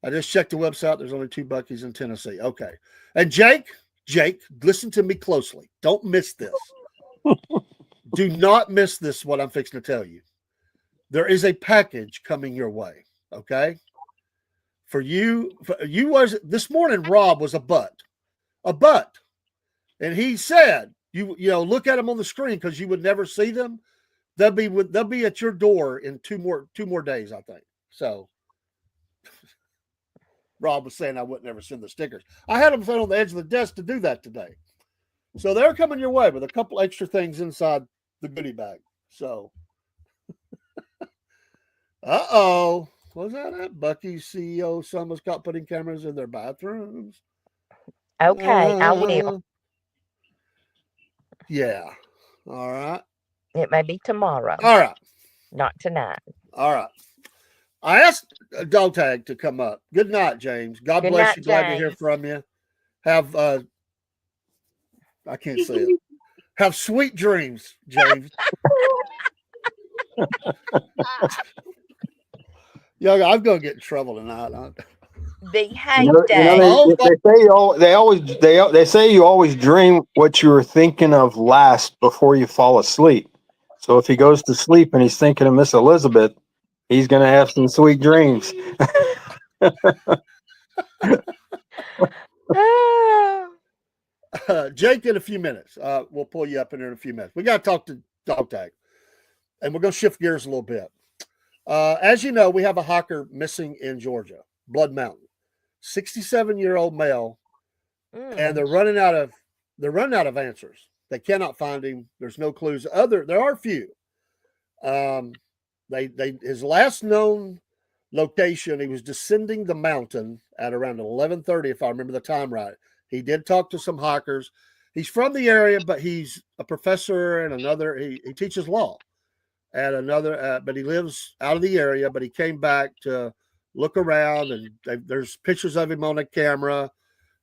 I just checked the website. There's only 2 Buc-ee's in Tennessee. Okay. And Jake, listen to me closely. Don't miss this. Do not miss this, what I'm fixing to tell you. There is a package coming your way. Okay. For you was this morning, Rob was a butt. And he said, you look at them on the screen because you would never see them. They'll be at your door in two more days, I think. So Rob was saying I wouldn't ever send the stickers. I had them set on the edge of the desk to do that today. So they're coming your way with a couple extra things inside the goodie bag. So was that Buc-ee's CEO? Someone's caught putting cameras in their bathrooms. Okay, I will. Yeah. All right. It may be tomorrow. All right. Not tonight. All right. I asked Dog Tag to come up. Good night, James. God Good bless night, you. Glad to hear James. from you. Have I can't say it. Have sweet dreams, James. Young, I'm gonna get in trouble tonight. Behave, They say you always dream what you were thinking of last before you fall asleep. So if he goes to sleep and he's thinking of Miss Elizabeth, he's going to have some sweet dreams. Jake, in a few minutes, we'll pull you up in there in a few minutes. We got to talk to Dog Tag, and we're going to shift gears a little bit. As you know, we have a hiker missing in Georgia, Blood Mountain, 67-year-old male, and they're running out of answers. They cannot find him. There's no clues. There are a few. His last known location, he was descending the mountain at around 11:30, if I remember the time right. He did talk to some hikers. He's from the area, but he's a professor and another. He teaches law at another, but he lives out of the area. But he came back to look around, and there's pictures of him on a camera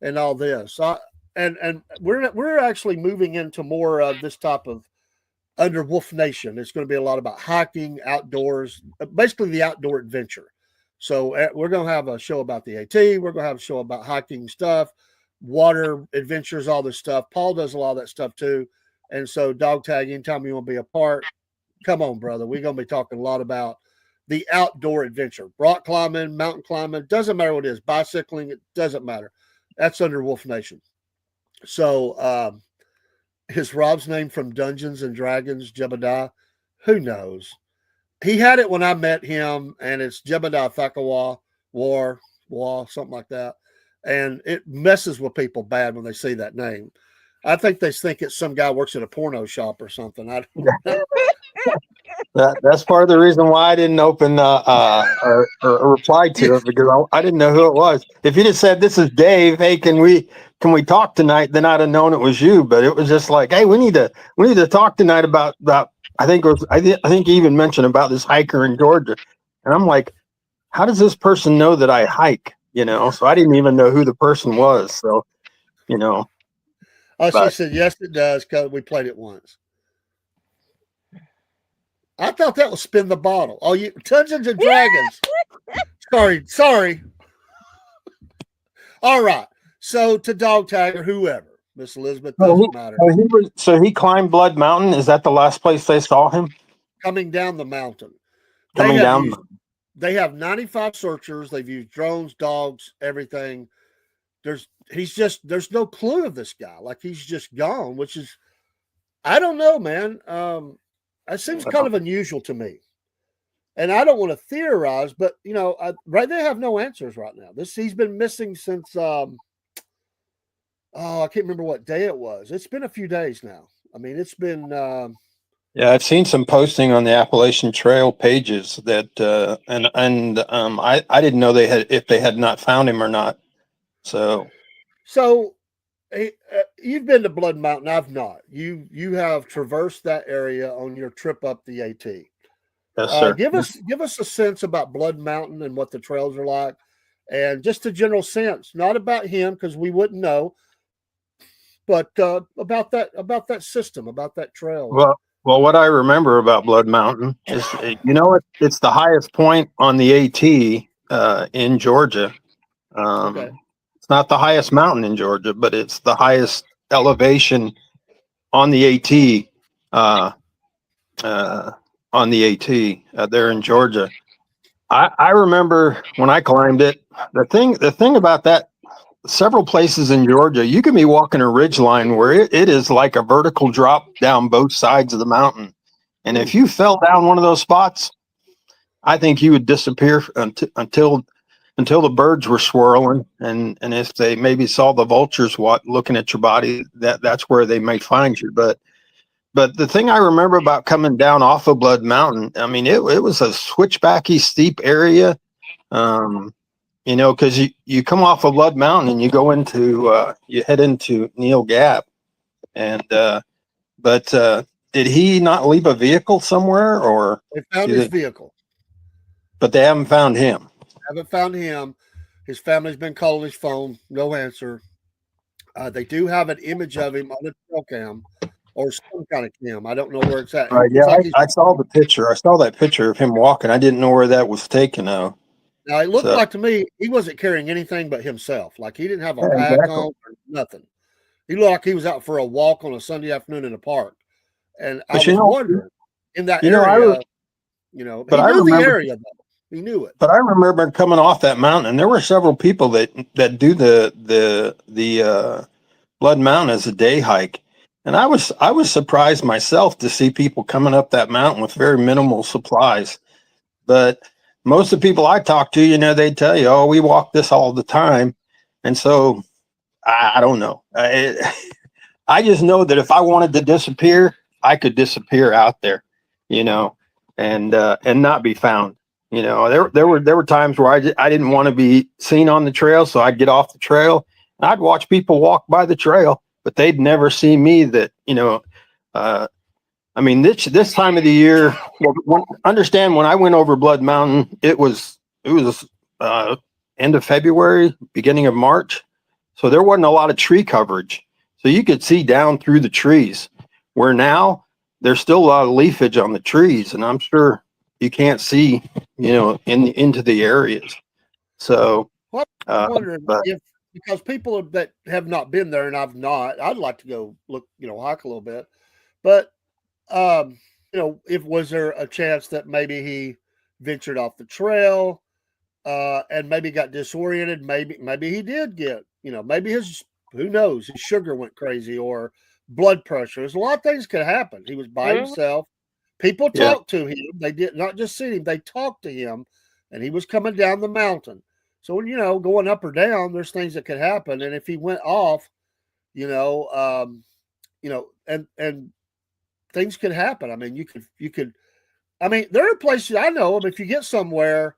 and all this. And we're actually moving into more of this type of under Wolf Nation. It's going to be a lot about hiking, outdoors, basically the outdoor adventure. So we're going to have a show about the AT. We're going to have a show about hiking stuff, water adventures, all this stuff. Paul does a lot of that stuff too. And so Dog Tag, anytime you want to be a part, come on, brother. We're going to be talking a lot about the outdoor adventure, rock climbing, mountain climbing, doesn't matter what it is, bicycling, it doesn't matter. That's under Wolf Nation. So is Rob's name from Dungeons and Dragons, Jebediah? Who knows? He had it when I met him, and it's Jebediah Thakawa, War, something like that. And it messes with people bad when they see that name. I think they think it's some guy works at a porno shop or something. That's part of the reason why I didn't open or reply to it, because I didn't know who it was. If you just said, "This is Dave. Hey, can we talk tonight?" Then I'd have known it was you. But it was just like, "Hey, we need to talk tonight about." I think he even mentioned about this hiker in Georgia, and I'm like, how does this person know that I hike? So I didn't even know who the person was. So, she said, yes, it does, because we played it once. I thought that was Spin the Bottle. Oh, you Dungeons and Dragons. Sorry. All right. So to dog tag or whoever, Miss Elizabeth, So doesn't matter. so he climbed Blood Mountain. Is that the last place they saw him? Coming down the mountain. Coming down. They have 95 searchers. They've used drones, dogs, everything. There's no clue of this guy. Like he's just gone, which is, I don't know, man. That seems kind of unusual to me. And I don't want to theorize, but you know, they have no answers right now. He's been missing since I can't remember what day it was. It's been a few days now. I mean, it's been Yeah, I've seen some posting on the Appalachian Trail pages that I didn't know if they had not found him or not. So you've been to Blood Mountain. I've not. You have traversed that area on your trip up the AT. yes, sir. Give us a sense about Blood Mountain and what the trails are like, and just a general sense, not about him because we wouldn't know, but about that system, about that trail. Well, what I remember about Blood Mountain is, it's the highest point on the AT in Georgia. Okay. It's not the highest mountain in Georgia, but it's the highest elevation on the AT. On the AT there in Georgia. I remember when I climbed it. The thing about that, several places in Georgia, you can be walking a ridge line where it is like a vertical drop down both sides of the mountain. And if you fell down one of those spots, I think you would disappear until the birds were swirling. And if they maybe saw the vultures looking at your body, that's where they may find you. But the thing I remember about coming down off of Blood Mountain, I mean, it was a switchbacky, steep area. Because you come off of Blood Mountain and you go you head into Neil Gap, and but did he not leave a vehicle somewhere, or they found his vehicle? But they haven't found him. Haven't found him. His family's been calling his phone, no answer. They do have an image of him on the trail cam or some kind of cam. I don't know where it's at. Right, yeah, I saw the picture. I saw that picture of him walking. I didn't know where that was taken though. Now, it looked like to me he wasn't carrying anything but himself. Like he didn't have a pack on or nothing. He looked like he was out for a walk on a Sunday afternoon in the park. And I was wondering in that area, he knew the area though. He knew it. But I remember coming off that mountain, and there were several people that do the Blood Mountain as a day hike. And I was surprised myself to see people coming up that mountain with very minimal supplies. But most of the people I talk to, they'd tell you, oh, we walk this all the time. And so I don't know. I just know that if I wanted to disappear, I could disappear out there, and not be found. There were times where I didn't want to be seen on the trail. So I'd get off the trail and I'd watch people walk by the trail, but they'd never see me I mean, this time of the year, understand when I went over Blood Mountain, it was end of February, beginning of March. So there wasn't a lot of tree coverage. So you could see down through the trees, where now there's still a lot of leafage on the trees. And I'm sure you can't see, into the areas. So I'm wondering if, because people that have not been there and I've not, I'd like to go look, hike a little bit, but was there a chance that maybe he ventured off the trail and maybe got disoriented? Maybe he did get, maybe who knows, his sugar went crazy or blood pressure. There's a lot of things could happen. He was by himself. People talked to him. They did not just see him. They talked to him, and he was coming down the mountain. So, going up or down, there's things that could happen. And if he went off, and things could happen. I mean, you could, there are places I know of, if you get somewhere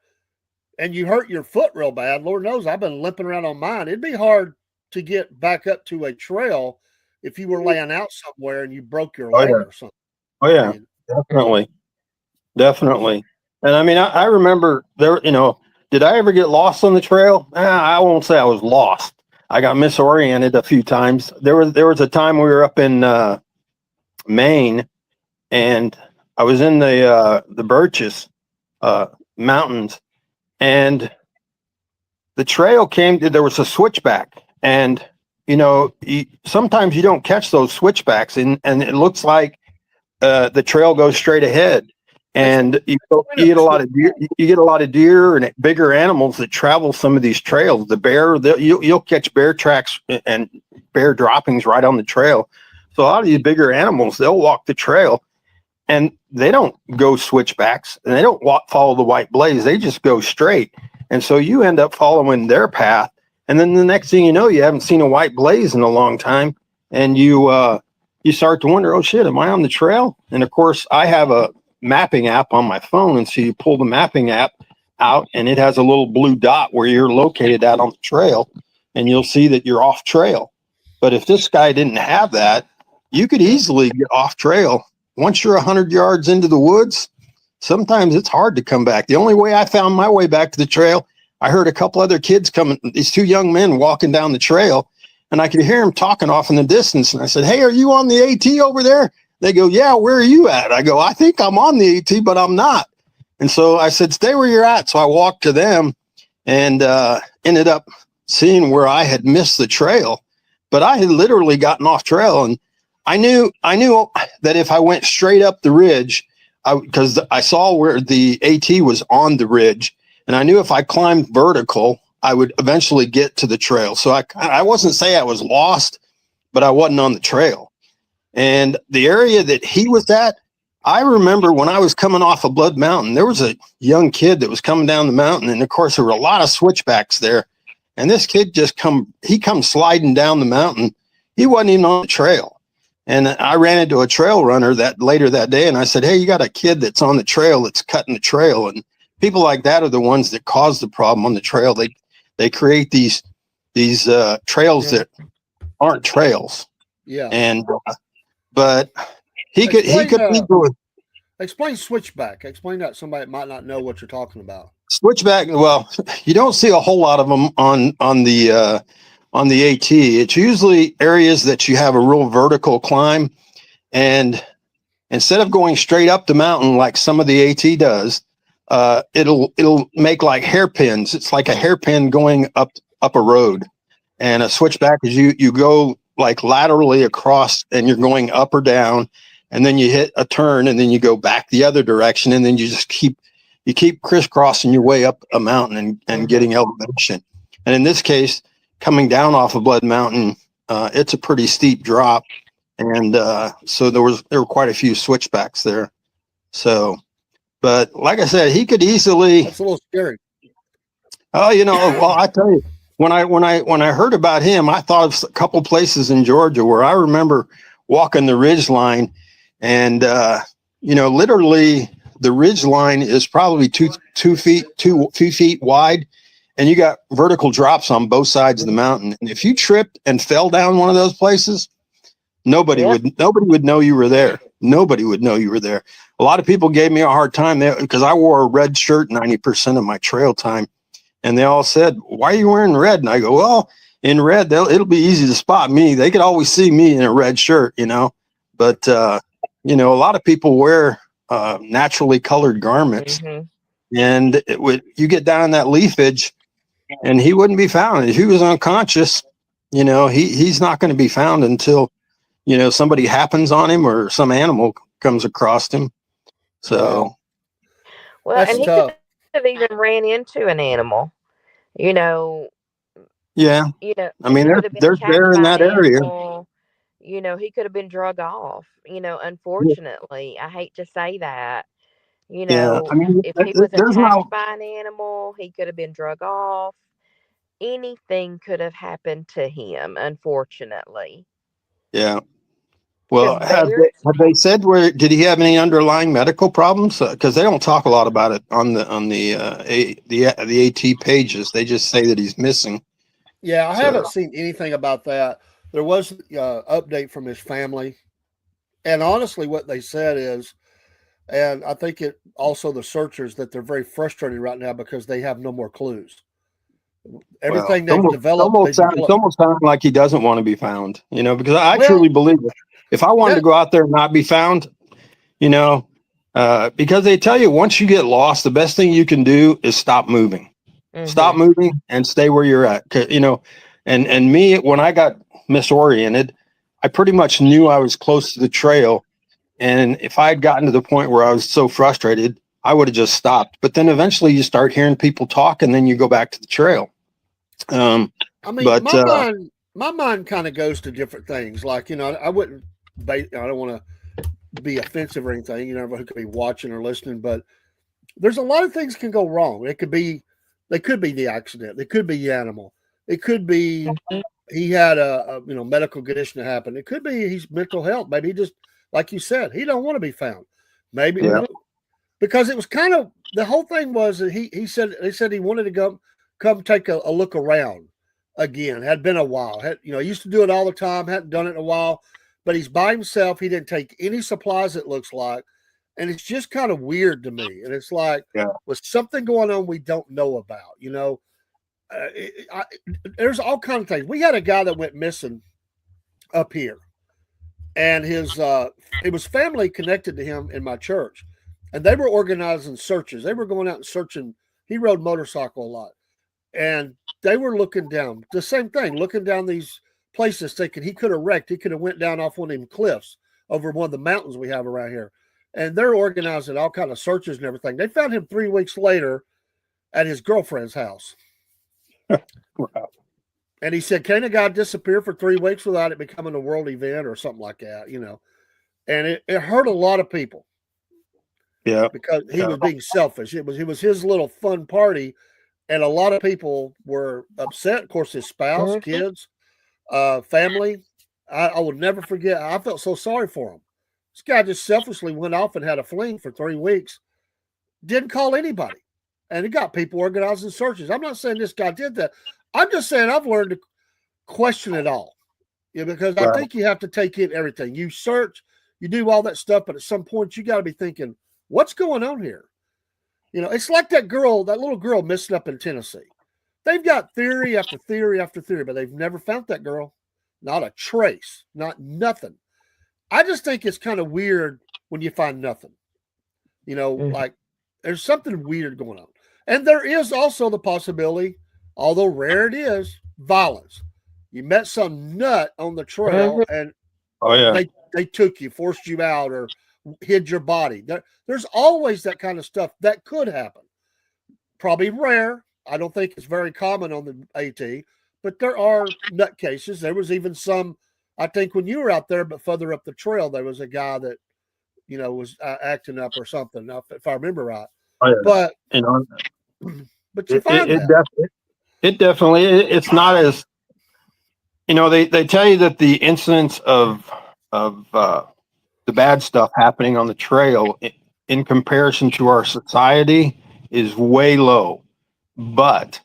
and you hurt your foot real bad, Lord knows I've been limping around on mine. It'd be hard to get back up to a trail if you were laying out somewhere and you broke your leg or something. Oh yeah, definitely. And I remember there, did I ever get lost on the trail? I won't say I was lost. I got misoriented a few times. There was a time we were up in Maine, and I was in the Birches mountains, and the trail there was a switchback, And, sometimes you don't catch those switchbacks, and it looks like the trail goes straight ahead. And you get a lot of deer. You get a lot of deer and bigger animals that travel some of these trails. The bear, you'll catch bear tracks and bear droppings right on the trail. So a lot of these bigger animals, they'll walk the trail, and they don't go switchbacks, and they don't follow the white blaze. They just go straight. And so you end up following their path. And then the next thing you know, you haven't seen a white blaze in a long time, and you start to wonder, oh shit, am I on the trail? And of course, I have a mapping app on my phone, and so you pull the mapping app out, and it has a little blue dot where you're located out on the trail, and you'll see that you're off trail. But if this guy didn't have that, you could easily get off trail. Once you're 100 yards into the woods, sometimes it's hard to come back. The only way I found my way back to the trail, I heard a couple other kids coming, these two young men walking down the trail, and I could hear them talking off in the distance. And I said, hey, are you on the AT over there? They go, yeah, where are you at? I go, I think I'm on the AT, but I'm not. And so I said, stay where you're at. So I walked to them and ended up seeing where I had missed the trail, but I had literally gotten off trail. And I knew that if I went straight up the ridge, because I saw where the AT was on the ridge, and I knew if I climbed vertical, I would eventually get to the trail. So I wasn't saying I was lost, but I wasn't on the trail. And the area that he was at, I remember when I was coming off of Blood Mountain, there was a young kid that was coming down the mountain. And of course, there were a lot of switchbacks there. And this kid he comes sliding down the mountain. He wasn't even on the trail. And I ran into a trail runner later that day. And I said, hey, you got a kid that's on the trail that's cutting the trail. And people like that are the ones that cause the problem on the trail. They create these trails that aren't trails. Yeah. And but he could explain switchback. Explain that to somebody that might not know what you're talking about. Switchback. Well, you don't see a whole lot of them on the AT. It's usually areas that you have a real vertical climb, and instead of going straight up the mountain like some of the AT does, it'll make like hairpins. It's like a hairpin going up a road, and a switchback is you go like laterally across, and you're going up or down, and then you hit a turn, and then you go back the other direction, and then you just keep crisscrossing your way up a mountain and getting elevation. And in this case, coming down off of Blood Mountain, it's a pretty steep drop, and so there were quite a few switchbacks there. So, but like I said, he could easily. That's a little scary. Oh, well, I tell you, when I heard about him, I thought of a couple places in Georgia where I remember walking the ridge line, and literally the ridge line is probably two feet wide, and you got vertical drops on both sides of the mountain. And if you tripped and fell down one of those places, nobody would know you were there. Nobody would know you were there. A lot of people gave me a hard time there because I wore a red shirt 90% of my trail time. And they all said, why are you wearing red? And I go, well, in red, it'll be easy to spot me. They could always see me in a red shirt, but, a lot of people wear naturally colored garments, and you get down in that leafage and he wouldn't be found. If he was unconscious, he's not going to be found until, somebody happens on him or some animal comes across him. So. Well, That's and he tough. could have even ran into an animal, Yeah. I mean, he could have been there's attacked bear in by that an area. animal. He could have been drug off, unfortunately. I hate to say that. Yeah. I mean, If he was there's attacked no. by an animal, he could have been drug off. Anything could have happened to him, unfortunately. Yeah. Well, Because have they said did he have any underlying medical problems? Because they don't talk a lot about it on the AT pages. They just say that he's missing. Yeah, I haven't seen anything about that. There was an update from his family. And honestly, what they said is, and I think it also the searchers, that they're very frustrated right now because they have no more clues. Everything they've developed. It's almost sounding like he doesn't want to be found, because I truly believe it. If I wanted to go out there and not be found, because they tell you once you get lost, the best thing you can do is stop moving. Stop moving and stay where you're at. And me, when I got misoriented, I pretty much knew I was close to the trail. And if I had gotten to the point where I was so frustrated, I would have just stopped. But then eventually you start hearing people talk, and then you go back to the trail. I mean, but my mind kind of goes to different things. Like, I wouldn't, I don't want to be offensive or anything, who could be watching or listening, but there's a lot of things can go wrong. They could be the accident. It could be the animal. It could be he had a medical condition that happened. It could be he's mental health. Maybe he just, like you said, he don't want to be found. Maybe because it was kind of, the whole thing was that he said he wanted to come take a look around again. Had been a while. He used to do it all the time. Hadn't done it in a while, but he's by himself. He didn't take any supplies, it looks like. And it's just kind of weird to me. And it's like, with something going on we don't know about, there's all kinds of things. We had a guy that went missing up here, and it was family connected to him in my church, and they were organizing searches. They were going out and searching. He rode motorcycle a lot, and they were looking down the same thing, looking down these places, thinking he could have wrecked. He could have went down off one of them cliffs over one of the mountains we have around here. And they're organizing all kind of searches and everything. They found him 3 weeks later at his girlfriend's house. Wow. And he said, can a guy disappear for 3 weeks without it becoming a world event or something like that, And it hurt a lot of people. Yeah. Because he was being selfish. It was his little fun party. And a lot of people were upset. Of course, his spouse, kids, family. I will never forget. I felt so sorry for him. This guy just selfishly went off and had a fling for 3 weeks. Didn't call anybody. And he got people organizing searches. I'm not saying this guy did that. I'm just saying I've learned to question it all. Because I think you have to take in everything. You search, you do all that stuff, but at some point you got to be thinking, what's going on here? It's like that little girl missing up in Tennessee. They've got theory after theory after theory, but they've never found that girl. Not a trace, nothing. I just think it's kind of weird when you find nothing. Like there's something weird going on. And there is also the possibility, although rare it is, violence. You met some nut on the trail and they took you, forced you out, or hid your body. There's always that kind of stuff that could happen. Probably rare. I don't think it's very common on the AT, but there are nut cases. There was even some, I think when you were out there, but further up the trail, there was a guy that, was acting up or something, if I remember right. But you find it definitely, it's not as, they tell you that the incidence of the bad stuff happening on the trail in comparison to our society is way low. But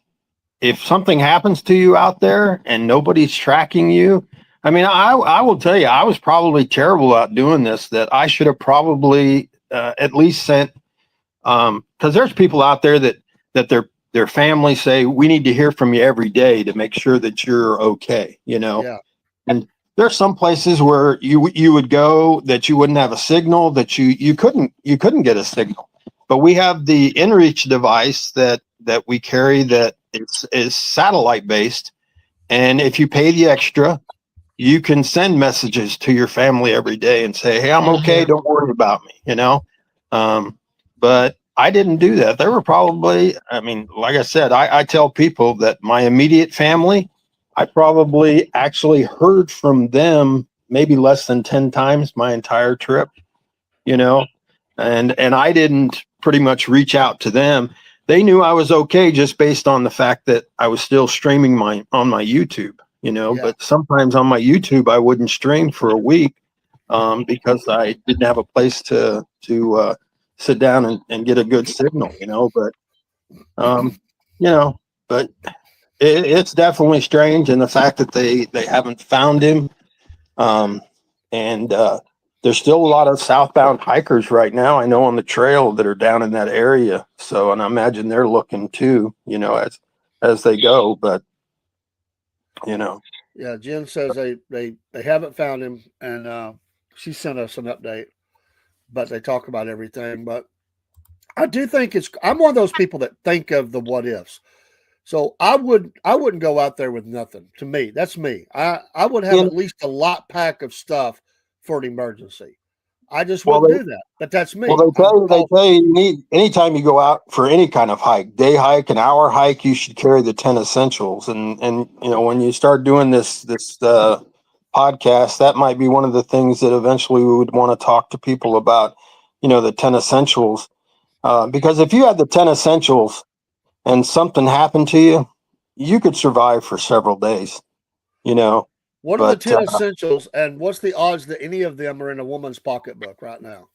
if something happens to you out there and nobody's tracking you, I mean, I will tell you, I was probably terrible at doing this, that I should have probably at least sent, because there's people out there that their family say, we need to hear from you every day to make sure that you're okay, Yeah. And there's some places where you would go that you wouldn't have a signal, that you couldn't get a signal. But we have the InReach device that we carry that is satellite based, and if you pay the extra, you can send messages to your family every day and say, hey, I'm okay. Don't worry about me, But I didn't do that. There were probably, I mean, like I said, I tell people that my immediate family, I probably actually heard from them maybe less than 10 times my entire trip, and I didn't pretty much reach out to them. They knew I was okay just based on the fact that I was still streaming on my YouTube. But sometimes on my YouTube, I wouldn't stream for a week because I didn't have a place to sit down and get a good signal, but it's definitely strange. And the fact that they haven't found him, and there's still a lot of southbound hikers right now, I know, on the trail that are down in that area. So, and I imagine they're looking too, as they go, but Yeah, Jen says they haven't found him, and she sent us an update, but they talk about everything. But I do think I'm one of those people that think of the what ifs. So I wouldn't go out there with nothing. To me, that's me. I would have Yeah. at least a lot pack of stuff for an emergency. I just Well, wouldn't do that. But that's me. Well, they tell you need anytime you go out for any kind of hike, day hike, an hour hike, you should carry the 10 essentials. And you know, when you start doing this podcast, that might be one of the things that eventually we would want to talk to people about. You know, the 10 essentials, because if you had the 10 essentials and something happened to you, you could survive for several days. You know, What are the but 10 essentials, and what's the odds that any of them are in a woman's pocketbook right now?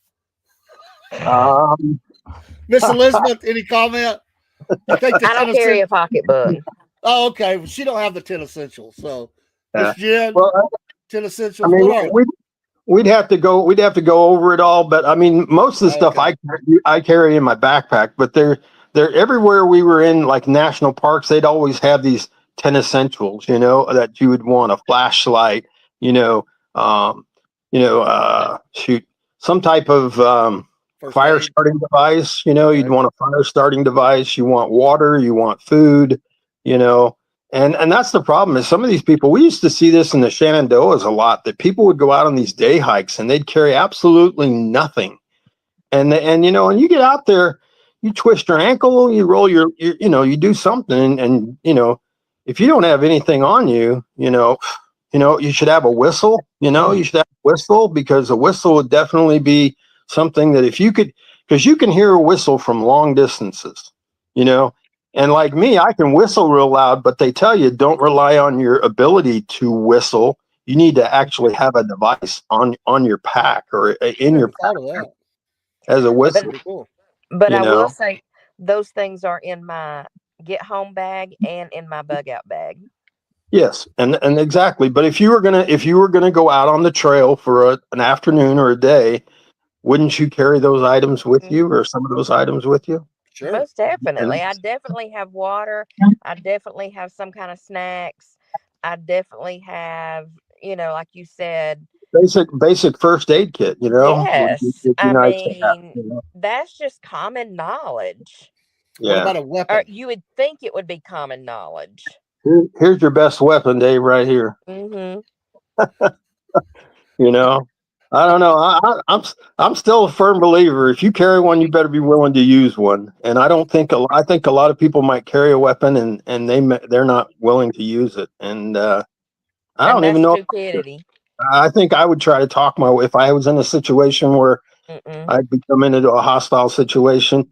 Miss Elizabeth, any comment? I think the I 10 don't carry a essentials. pocketbook. Oh, okay. She don't have the 10 essentials. So, Miss Jen, well, 10 I essentials. mean, What are they? we'd have to go over it all, but I mean, most of the stuff Okay. I carry in my backpack, but they're everywhere we were in, like national parks, they'd always have these 10 essentials, you know, that you would want: a flashlight, you know, shoot, some type of First fire aid. starting device, you know, you'd Okay. want a fire starting device, you want water, you want food, you know. And that's the problem is some of these people, we used to see this in the Shenandoahs a lot, that people would go out on these day hikes and they'd carry absolutely nothing. And you know, and you get out there, you twist your ankle, you roll your you know, you do something, and you know, if you don't have anything on you, you know, you should have a whistle, you know, you should have a whistle, because a whistle would definitely be something that if you could, because you can hear a whistle from long distances, you know. And like me, I can whistle real loud, but they tell you don't rely on your ability to whistle. You need to actually have a device on your pack or in Never your thought pack of that. as a But That's whistle, pretty cool. but you I will know. say those things are in my get home bag and in my bug out bag. Yes, and exactly. But if you were gonna go out on the trail for an afternoon or a day, wouldn't you carry those items with you, or some of those items with you? Sure. Most definitely. And I definitely have water. I definitely have some kind of snacks. I definitely have, like you said, basic first aid kit, you know, yes. would be I nice to have. mean, You know? that's just common knowledge. What Yeah. about a Or weapon? you would think it would be common knowledge. Here's your best weapon, Dave, right here. Mm-hmm. You know, I don't know. I'm still a firm believer. If you carry one, you better be willing to use one. And I don't think I think a lot of people might carry a weapon and they're not willing to use it. And I And don't even that's know. stupidity. I think I would try to talk if I was in a situation where Mm-mm. I'd become into a hostile situation.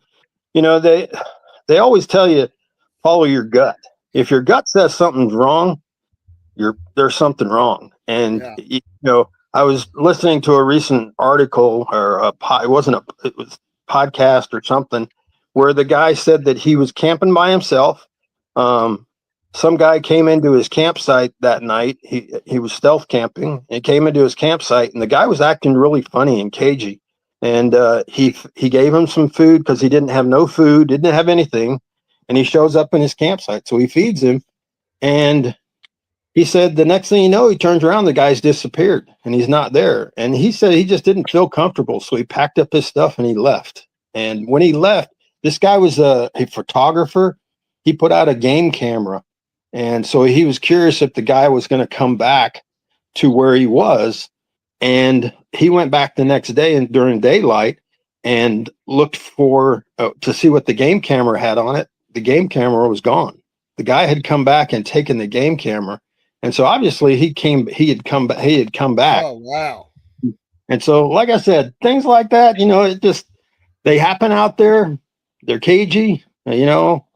You know, they always tell you follow your gut. If your gut says something's wrong, there's something wrong. And Yeah. you know, I was listening to a recent article or it was podcast or something where the guy said that he was camping by himself. Some guy came into his campsite that night. He was stealth camping and came into his campsite, and the guy was acting really funny and cagey. And he gave him some food because he didn't have no food, didn't have anything, and he shows up in his campsite. So he feeds him, and he said the next thing you know, he turns around, the guy's disappeared and he's not there. And he said he just didn't feel comfortable. So he packed up his stuff and he left. And when he left, this guy was a photographer. He put out a game camera. And so he was curious if the guy was going to come back to where he was. And he went back the next day and during daylight and looked for to see what the game camera had on it. The game camera was gone. The guy had come back and taken the game camera. And so obviously he had come back. Oh, wow. And so, like I said, things like that, you know, they happen out there. They're cagey, you know.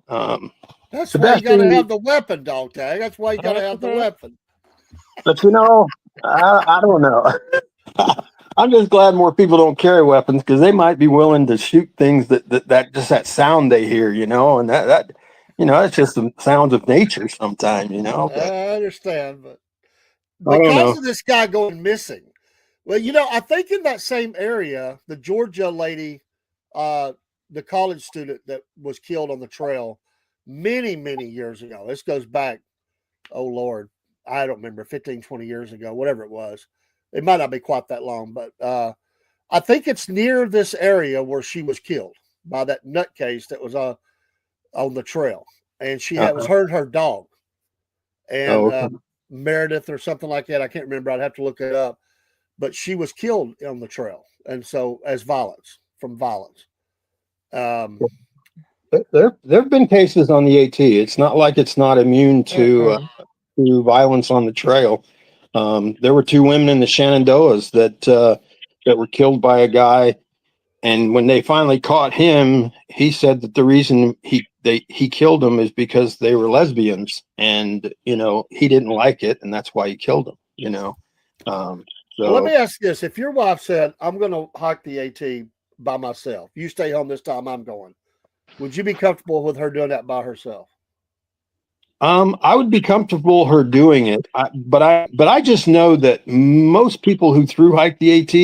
That's the why you best got to thing- have the weapon, dog tag. That's why you got to have the Mhm. weapon. But you know, I don't know. I'm just glad more people don't carry weapons because they might be willing to shoot things that just that sound they hear, you know, and that you know, that's just the sounds of nature sometimes, you know. But I understand, but I don't because know. of this guy going missing, well, I think in that same area, the Georgia lady, the college student that was killed on the trail many, many years ago. This goes back, oh Lord, I don't remember, 15, 20 years ago, whatever it was. It might not be quite that long, but I think it's near this area where she was killed by that nutcase that was on the trail. and she was her dog, and Meredith or something like that. I can't remember. I'd have to look it up. But she was killed on the trail, and so as violence. There have been cases on the AT. It's not like it's not immune to violence on the trail. There were 2 women in the Shenandoahs that were killed by a guy, and when they finally caught him, he said that the reason he killed them is because they were lesbians, and he didn't like it, and that's why he killed them. So let me ask you this: if your wife said, "I'm going to hike the AT by myself. You stay home this time. I'm going." Would you be comfortable with her doing that by herself? I would be comfortable her doing it, but I just know that most people who through hike the AT,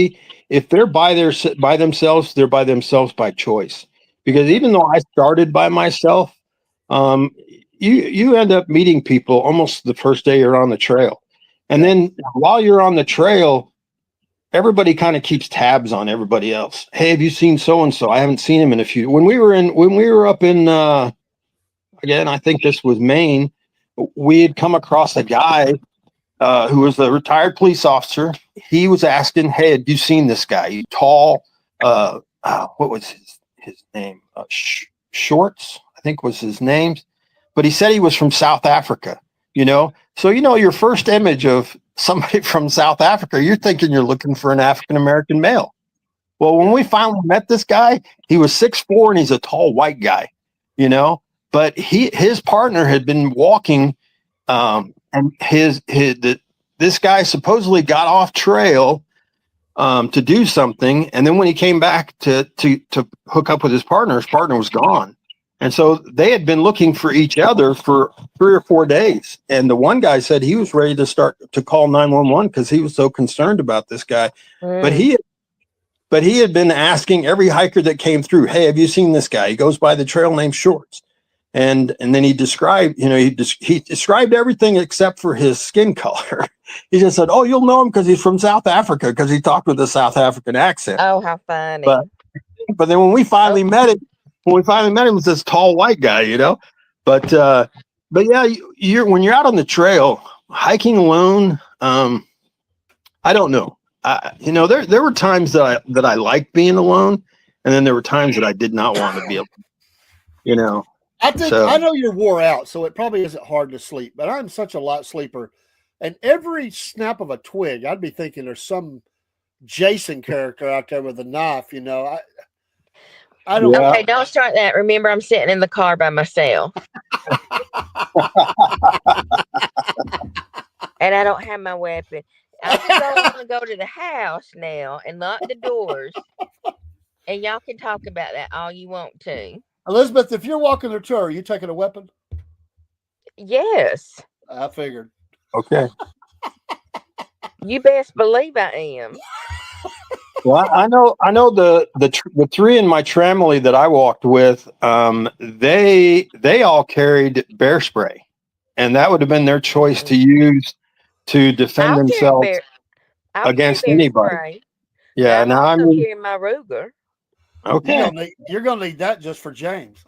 if they're by themselves, they're by themselves by choice. Because even though I started by myself, you end up meeting people almost the first day you're on the trail, and then while you're on the trail, everybody kind of keeps tabs on everybody else. Hey, have you seen so and so? I haven't seen him in a few. When we were up in again, I think this was Maine, we had come across a guy who was a retired police officer. He was asking, "Hey, have you seen this guy? He's tall. What was his name? Shorts, I think was his name." But he said he was from South Africa. So your first image of somebody from South Africa, you're thinking you're looking for an African American male. Well, when we finally met this guy, he was 6'4" and he's a tall white guy. But his partner had been walking, and this guy supposedly got off trail to do something, and then when he came back to hook up with his partner was gone. And so they had been looking for each other for 3 or 4 days. And the one guy said he was ready to start to call 911 because he was so concerned about this guy. But he had been asking every hiker that came through, "Hey, have you seen this guy? He goes by the trail named Shorts." And then he described, he described everything except for his skin color. He just said, "Oh, you'll know him because he's from South Africa," because he talked with a South African accent. Oh, how funny! But then when we finally met him, it was this tall white guy, But yeah, when you're out on the trail hiking alone, I don't know. There were times that I liked being alone, and then there were times that I did not want to be alone. I know you're wore out, so it probably isn't hard to sleep. But I'm such a light sleeper, and every snap of a twig, I'd be thinking there's some Jason character out there with a knife. I don't. Okay, don't start that. Remember, I'm sitting in the car by myself, and I don't have my weapon. I'm going to go to the house now and lock the doors, and y'all can talk about that all you want to. Elizabeth, if you're walking the tour, are you taking a weapon? Yes. I figured. Okay. You best believe I am. Well, I know the 3 in my tramily that I walked with, they all carried bear spray, and that would have been their choice to use to defend themselves against anybody. Spray. Yeah, now I'm carrying my Ruger. Okay, you're gonna need that just for James.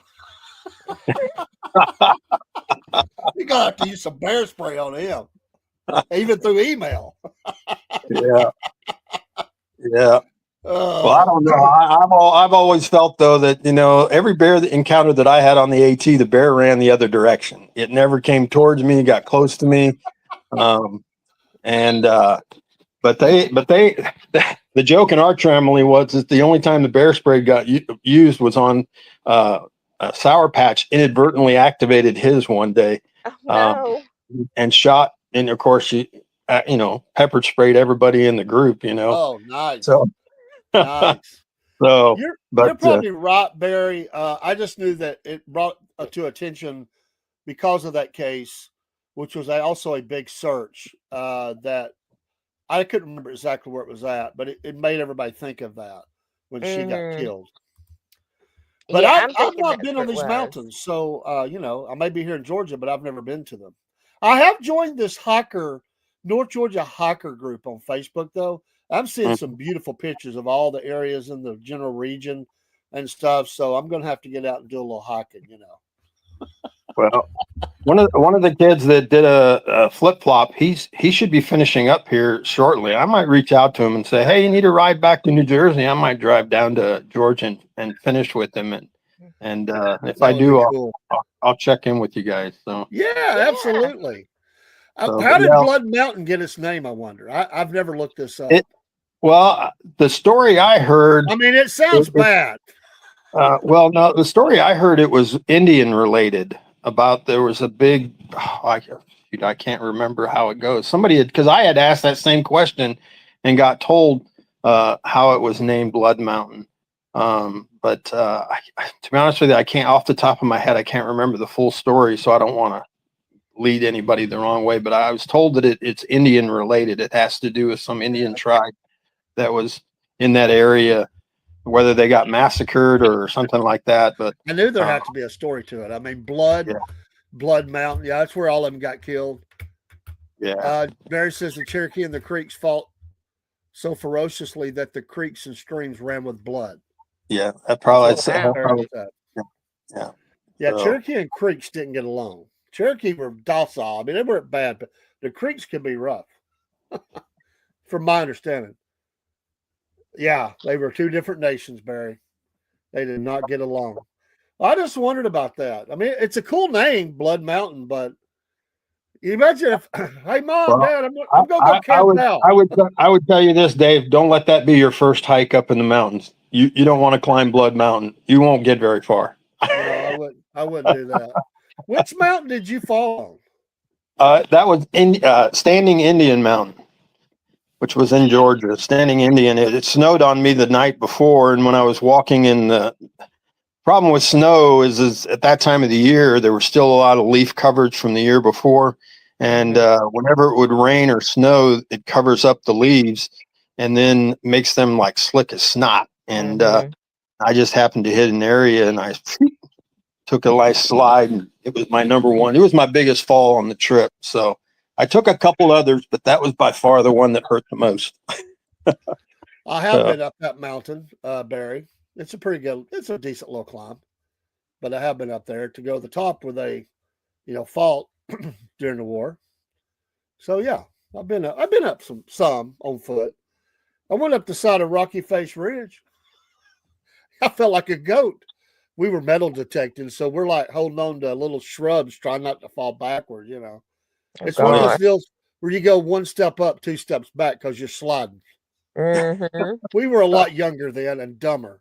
You're gonna have to use some bear spray on him, even through email. Yeah. Well, I don't know. I've always felt though that every bear encounter that I had on the AT, the bear ran the other direction. It never came towards me. It got close to me, but the joke in our family was that the only time the bear spray got used was on a Sour Patch inadvertently activated his one day, and shot. And of course, she, pepper sprayed everybody in the group. Oh, nice. So, nice. So, you're probably right, Barry. I just knew that it brought to attention because of that case, which was also a big search that I couldn't remember exactly where it was at, but it made everybody think of that when she got killed. But I've not been on these mountains, so I may be here in Georgia, but I've never been to them. I have joined this North Georgia hiker group on Facebook, though. I'm seeing some beautiful pictures of all the areas in the general region and stuff. So I'm going to have to get out and do a little hiking, Well, one of the kids that did a flip flop, he should be finishing up here shortly. I might reach out to him and say, "Hey, you need a ride back to New Jersey?" I might drive down to Georgia and finish with him, and if I do, Cool. I'll check in with you guys. So Yeah, absolutely. So, How did yeah. Blood Mountain get its name? I wonder. I've never looked this up. Well, the story I heard. I mean, it sounds bad. Well, no, the story I heard, it was Indian related. About there was a big, I can't remember how it goes. Somebody had, because I had asked that same question and got told how it was named Blood Mountain. But to be honest with you, I can't, off the top of my head, I can't remember the full story, so I don't want to lead anybody the wrong way. But I was told that it's Indian related. It has to do with some Indian tribe that was in that area, whether they got massacred or something like that. But I knew there had to be a story to it. I mean, Blood Mountain. Yeah, that's where all of them got killed. Yeah. Barry says the Cherokee and the Creeks fought so ferociously that the creeks and streams ran with blood. Yeah, that probably. Yeah, So, Cherokee and Creeks didn't get along. Cherokee were docile. I mean, they weren't bad, but the Creeks can be rough, from my understanding. Yeah, they were two different nations, Barry. They did not get along. I just wondered about that. I mean, it's a cool name, Blood Mountain, but you imagine if, hey, Mom, Dad, I'm going to go camp out. I would tell you this, Dave. Don't let that be your first hike up in the mountains. You don't want to climb Blood Mountain. You won't get very far. No, I wouldn't do that. Which mountain did you fall on? That was Standing Indian Mountain, which was in Georgia. Standing Indian. It snowed on me the night before, and when I was walking in the problem with snow is at that time of the year, there was still a lot of leaf coverage from the year before. And whenever it would rain or snow, it covers up the leaves and then makes them like slick as snot. And I just happened to hit an area and I took a nice slide, and it was my number one. It was my biggest fall on the trip. So I took a couple others, but that was by far the one that hurt the most. I have been up that mountain, Barry. It's a pretty good, it's a decent little climb, but I have been up there to go to the top where they, fought during the war. So yeah, I've been up some on foot. I went up the side of Rocky Face Ridge. I felt like a goat. We were metal detecting, so we're like holding on to little shrubs, trying not to fall backwards. It's one of those deals where you go one step up, two steps back because you're sliding. We were a lot younger then and dumber.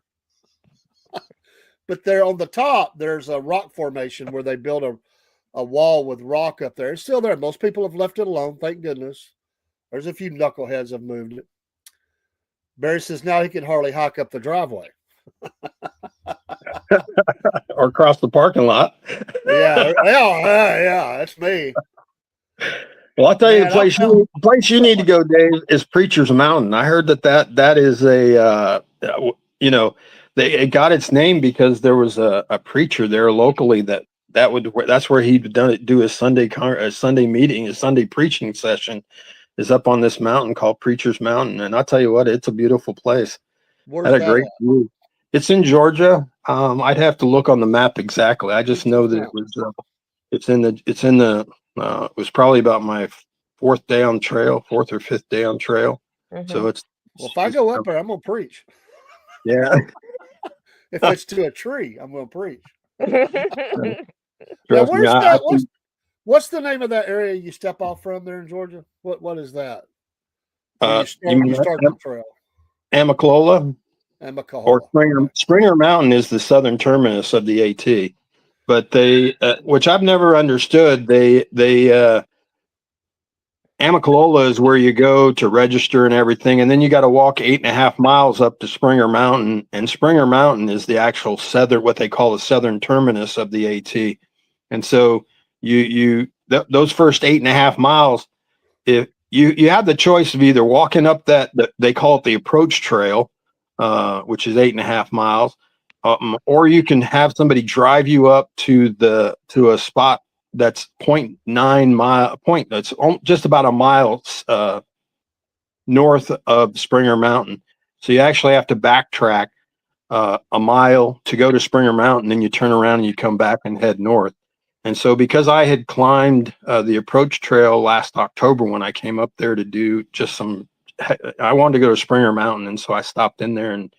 But there on the top, there's a rock formation where they built a wall with rock up there. It's still there. Most people have left it alone, thank goodness. There's a few knuckleheads have moved it. Barry says now he can hardly hike up the driveway. Or across the parking lot. Yeah, that's me. Well, I'll tell you, the place you need to go, Dave, is Preacher's Mountain. I heard that is a, it got its name because there was a preacher there locally that's where he'd do his Sunday meeting, his Sunday preaching session is up on this mountain called Preacher's Mountain. And I'll tell you what, it's a beautiful place. Where's had a great view. It's in Georgia. I'd have to look on the map exactly. I just know that it was probably about my fourth or fifth day on trail. So if I go up there, I'm gonna preach. Yeah. If it's to a tree, I'm gonna preach. Now, what's the name of that area you step off from there in Georgia? What is that? You start the trail. Amicalola. Or Springer Mountain is the southern terminus of the AT, but they, which I've never understood, Amicalola is where you go to register and everything, and then you got to walk 8.5 miles up to Springer Mountain, and Springer Mountain is the actual what they call the southern terminus of the AT, and so those first 8.5 miles, if you have the choice of either walking up they call it the approach trail, which is 8.5 miles, or you can have somebody drive you up to a spot that's 0.9 mile that's just about a mile north of Springer Mountain. So you actually have to backtrack a mile to go to Springer Mountain, then you turn around and you come back and head north. And so because I had climbed the approach trail last October when I came up there to do just I wanted to go to Springer Mountain. And so I stopped in there and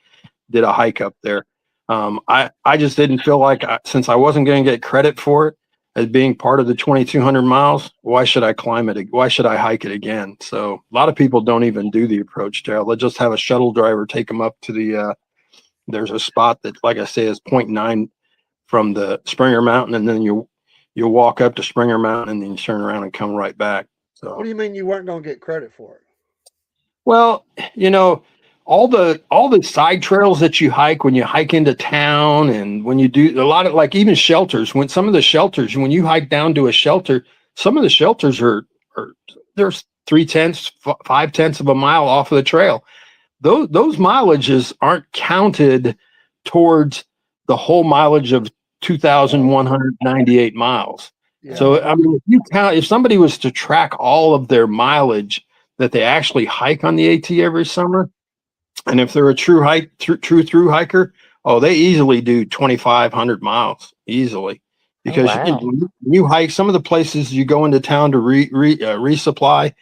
did a hike up there. I just didn't feel like, since I wasn't going to get credit for it as being part of the 2,200 miles, why should I climb it? Why should I hike it again? So a lot of people don't even do the approach trail. They'll just have a shuttle driver take them up to there's a spot that, like I say, is 0.9 from the Springer Mountain. And then you'll walk up to Springer Mountain and then you turn around and come right back. So What do you mean you weren't going to get credit for it? well, all the side trails that you hike when you hike into town, and when you do a lot of, like, even shelters, when some of the shelters, when you hike down to a shelter, some of the shelters are there's 3/10, 5/10 of a mile off of the trail. Those mileages aren't counted towards the whole mileage of 2,198 miles. Yeah. So, I mean, if somebody was to track all of their mileage that they actually hike on the AT every summer, and if they're a true through hiker, they easily do 2,500 miles easily, because wow. you hike some of the places you go into town to resupply.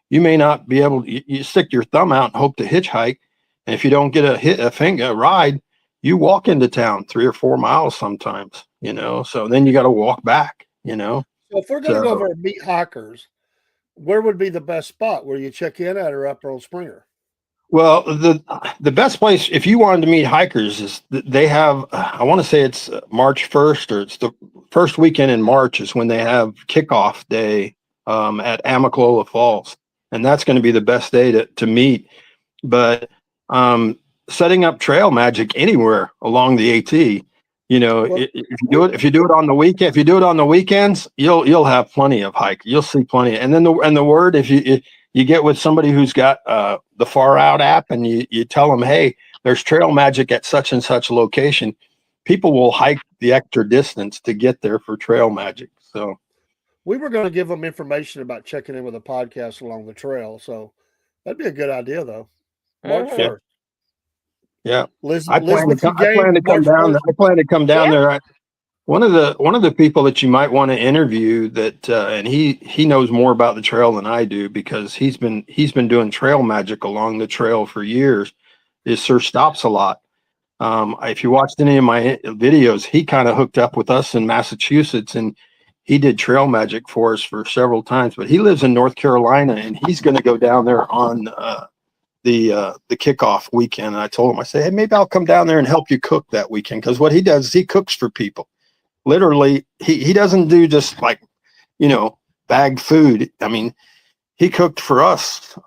You may not be able to, you stick your thumb out and hope to hitchhike. And if you don't get a ride, you walk into town 3 or 4 miles sometimes, so then you got to walk back, So if we're going to go over and meet hikers, where would be the best spot where you check in at, or up Old Springer? Well, the best place, if you wanted to meet hikers, is they have, I want to say it's March 1st, or it's the first weekend in March is when they have kickoff day at Amicalola Falls. And that's going to be the best day to meet. But setting up Trail Magic anywhere along the AT, if you do it on the weekend, if you do it on the weekends, you'll have plenty of hike. You'll see plenty. And then the word, if you get with somebody who's got the Far Out app, and you tell them, hey, there's Trail Magic at such and such location, people will hike the extra distance to get there for Trail Magic. So we were going to give them information about checking in with a podcast along the trail. So that'd be a good idea, though. March 1st. Yeah. I plan to come down there. One of the people that you might want to interview that, and he knows more about the trail than I do, because he's been doing Trail Magic along the trail for years, is Sir Stops a Lot. If you watched any of my videos, he kind of hooked up with us in Massachusetts, and he did Trail Magic for us for several times. But he lives in North Carolina, and he's going to go down there on the kickoff weekend. And I told him, I said, hey, maybe I'll come down there and help you cook that weekend, because what he does is he cooks for people. Literally, he doesn't do just like, bagged food. I mean, he cooked for us,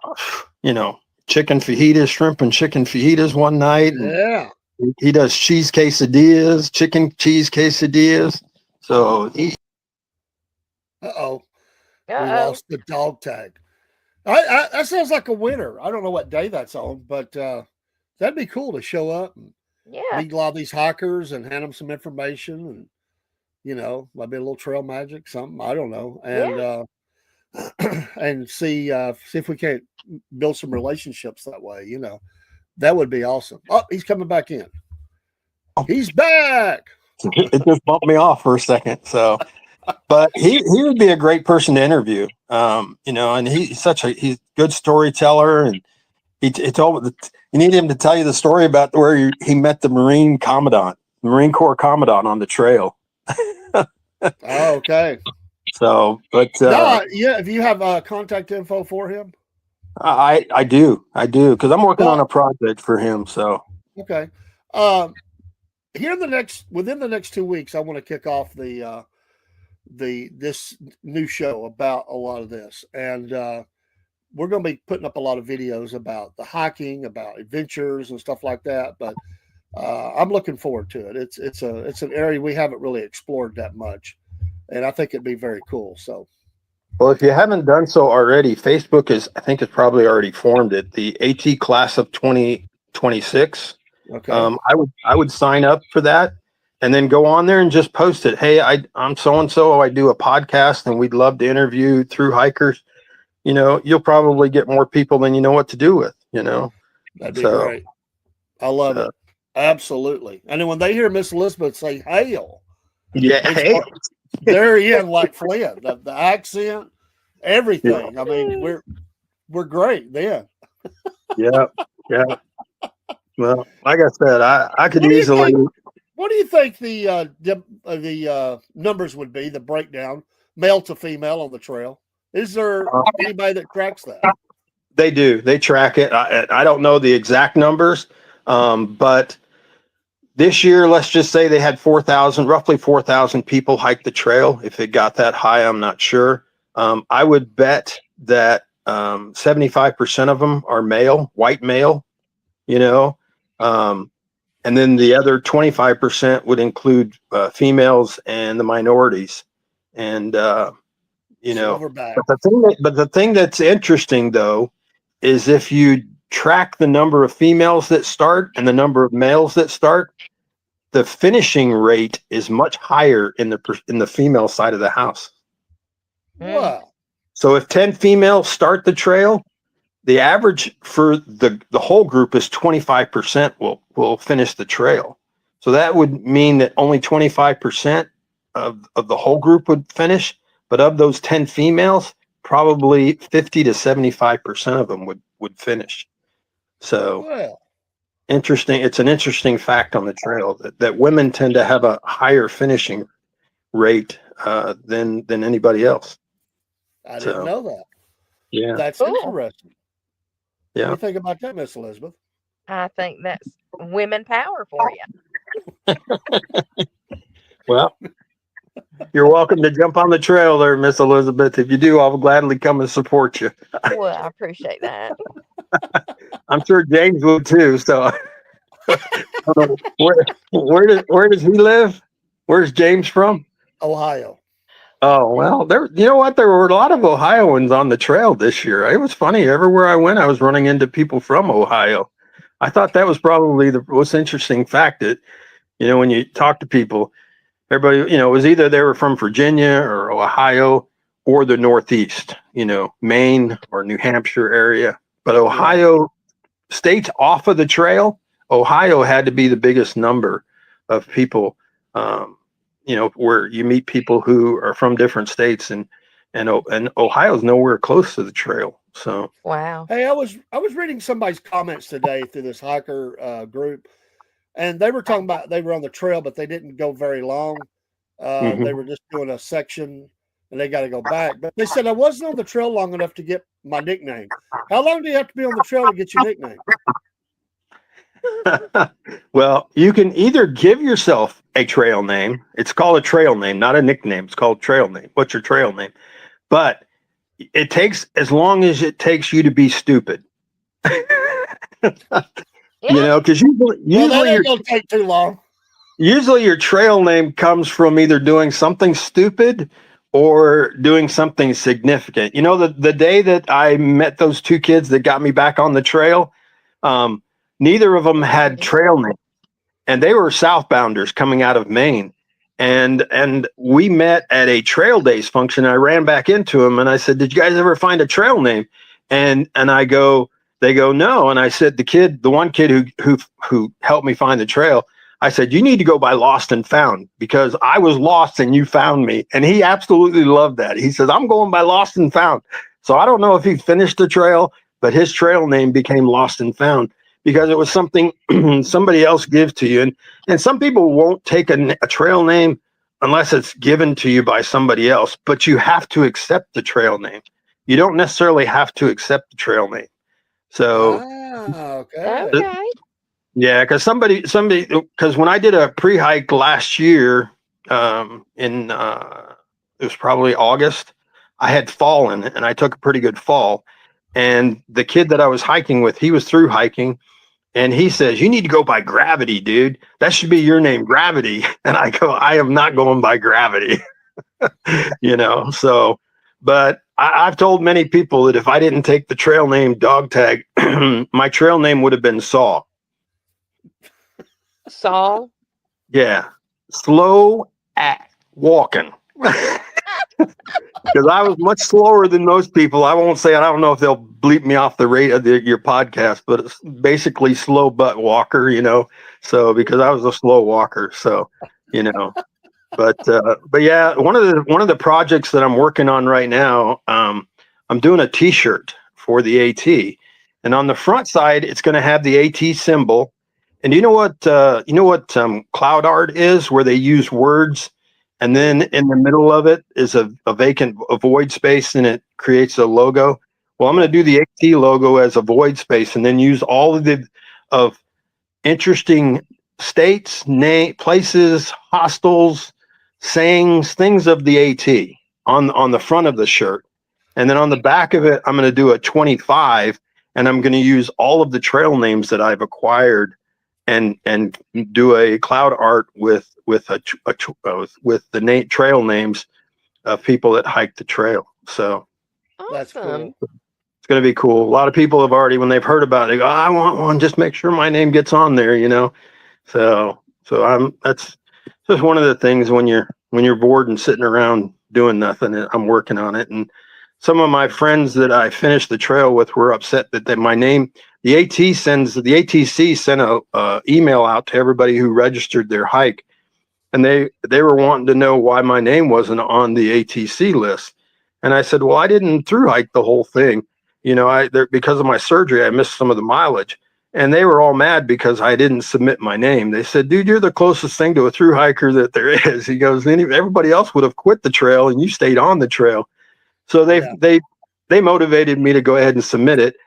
chicken fajitas, shrimp and chicken fajitas one night. Yeah. He does cheese quesadillas, chicken cheese quesadillas. So We lost the dog tag. That sounds like a winner. I don't know what day that's on, but that'd be cool to show up and meet a lot of these hikers and hand them some information, and maybe a little Trail Magic, something, I don't know, and and see if we can't build some relationships that way. That would be awesome. Oh, he's coming back in. He's back. It just bumped me off for a second. So, but he would be a great person to interview. And he's a good storyteller, and he told me that you need him to tell you the story about where he met the Marine Corps Commandant on the trail. Oh, okay. So, but if you have contact info for him, I do, because I'm working on a project for him. So okay. Within the next 2 weeks, I want to kick off this new show about a lot of this, and we're going to be putting up a lot of videos about the hiking, about adventures and stuff like that. But I'm looking forward to it. It's an area we haven't really explored that much, and I think it'd be very cool. So, well, if you haven't done so already, Facebook I think it's probably already formed it, the AT Class of 2026. Okay. I would sign up for that, and then go on there and just post it. Hey, I'm so and so. I do a podcast, and we'd love to interview through hikers. You'll probably get more people than you know what to do with. That'd be great. I love it. Absolutely. And then when they hear Miss Elizabeth say "hail," yeah, it's Very in like Flint. The accent, everything. I mean, we're great then. Yeah. Yeah. Well, like I said, I could What do you easily. What do you think the numbers would be? The breakdown, male to female on the trail. Is there anybody that tracks that? They do. They track it. I don't know the exact numbers, but this year, let's just say they had roughly 4,000 people hike the trail. If it got that high, I'm not sure. I would bet that 75% of them are male, white male, you know, and then the other 25% would include females and the minorities. And, you know, Silverback. but the thing that's interesting, though, is if you track the number of females that start and the number of males that start, the finishing rate is much higher in the female side of the house. Wow. So if 10 females start the trail, the average for the whole group is 25% will finish the trail. So that would mean that only 25% of the whole group would finish, but of those 10 females, probably 50 to 75% of them would finish. So Well, interesting. It's an interesting fact on the trail that women tend to have a higher finishing rate than anybody else. I didn't know that. Yeah. That's Cool. interesting. Yeah. What do you think about that, Miss Elizabeth? I think that's women power for you. Well, you're welcome to jump on the trail there, Miss Elizabeth. If you do, I'll gladly come and support you. Well, I appreciate that. I'm sure James would too. So where does he live? Where's James from? Ohio. Oh, well, you know what? There were a lot of Ohioans on the trail this year. It was funny. Everywhere I went, I was running into people from Ohio. I thought that was probably the most interesting fact that, you know, when you talk to people, everybody, you know, it was either they were from Virginia or Ohio or the Northeast, you know, Maine or New Hampshire area. But Ohio, states off of the trail, Ohio had to be the biggest number of people, you know, where you meet people who are from different states, and Ohio's nowhere close to the trail. So Wow. Hey, I was reading somebody's comments today through this hiker group, and they were talking about they were on the trail, but they didn't go very long. They were just doing a section, and they got to go back. But they said I wasn't on the trail long enough to get my nickname. How long do you have to be on the trail to get your nickname? well, you can either give yourself a trail name. It's called a trail name, not a nickname. It's called trail name. What's your trail name? But it takes as long as it takes you to be stupid. You know, because usually that ain't gonna take too long. Usually your trail name comes from either doing something stupid or doing something significant. You know, the day that I met those two kids that got me back on the trail, neither of them had trail names, and they were southbounders coming out of Maine. And we met at a trail days function. I ran back into them and I said, "Did you guys ever find a trail name?" And they go, "No." And I said, the one kid who helped me find the trail, I said, "You need to go by Lost and Found, because I was lost and you found me." And he absolutely loved that. He says, "I'm going by Lost and Found." So I don't know if he finished the trail, but his trail name became Lost and Found because it was something somebody else gives to you. And some people won't take a trail name unless it's given to you by somebody else, but you have to accept the trail name. You don't necessarily have to accept the trail name. So, Okay. yeah, because because when I did a pre-hike last year, it was probably August, I had fallen and I took a pretty good fall. And the kid that I was hiking with, he was through hiking, and he says, "You need to go by Gravity, dude. That should be your name, Gravity." And I go, "I am not going by Gravity." You know, so, but I've told many people that if I didn't take the trail name Dog Tag, my trail name would have been Saw. Saul. Yeah. Slow at walking. Because I was much slower than most people. I won't say, I don't know if they'll bleep me off the rate of your podcast, but it's basically slow butt walker, you know. So because I was a slow walker, so, you know. But yeah, one of the projects that I'm working on right now, I'm doing a T-shirt for the AT, and on the front side, it's going to have the AT symbol. And you know what cloud art is, where they use words, and then in the middle of it is a void space, and it creates a logo. Well, I'm going to do the AT logo as a void space, and then use all of interesting states, places, hostels, sayings, things of the AT on the front of the shirt. And then on the back of it, I'm going to do a 25, and I'm going to use all of the trail names that I've acquired and do a cloud art with the trail names of people that hike the trail. So That's Awesome. cool. it's going to be cool. A lot of people have already, when they've heard about it, they go, I want one, just make sure my name gets on there, you know? So that's just one of the things when you're bored and sitting around doing nothing, I'm working on it. And some of my friends that I finished the trail with were upset that my name, the ATC sent a email out to everybody who registered their hike. And they were wanting to know why my name wasn't on the ATC list. And I said, well, I didn't through hike the whole thing. You know, because of my surgery, I missed some of the mileage. And they were all mad because I didn't submit my name. They said, dude, you're the closest thing to a through hiker that there is. He goes, everybody else would have quit the trail and you stayed on the trail. So they motivated me to go ahead and submit it.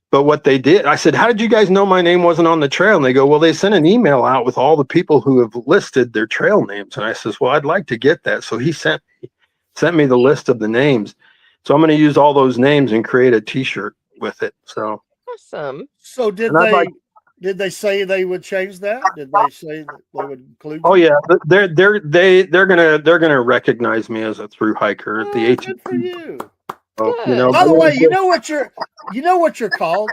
But what they did, I said, how did you guys know my name wasn't on the trail? And they go, well, they sent an email out with all the people who have listed their trail names. And I says, well, I'd like to get that. So he sent me the list of the names. So I'm going to use all those names and create a T-shirt with it. So Awesome. So did they say they would change that? Did they say that they would include? Oh yeah, they're gonna recognize me as a through hiker at the AT. Good for you. So, you know, By the way, you know what you're called.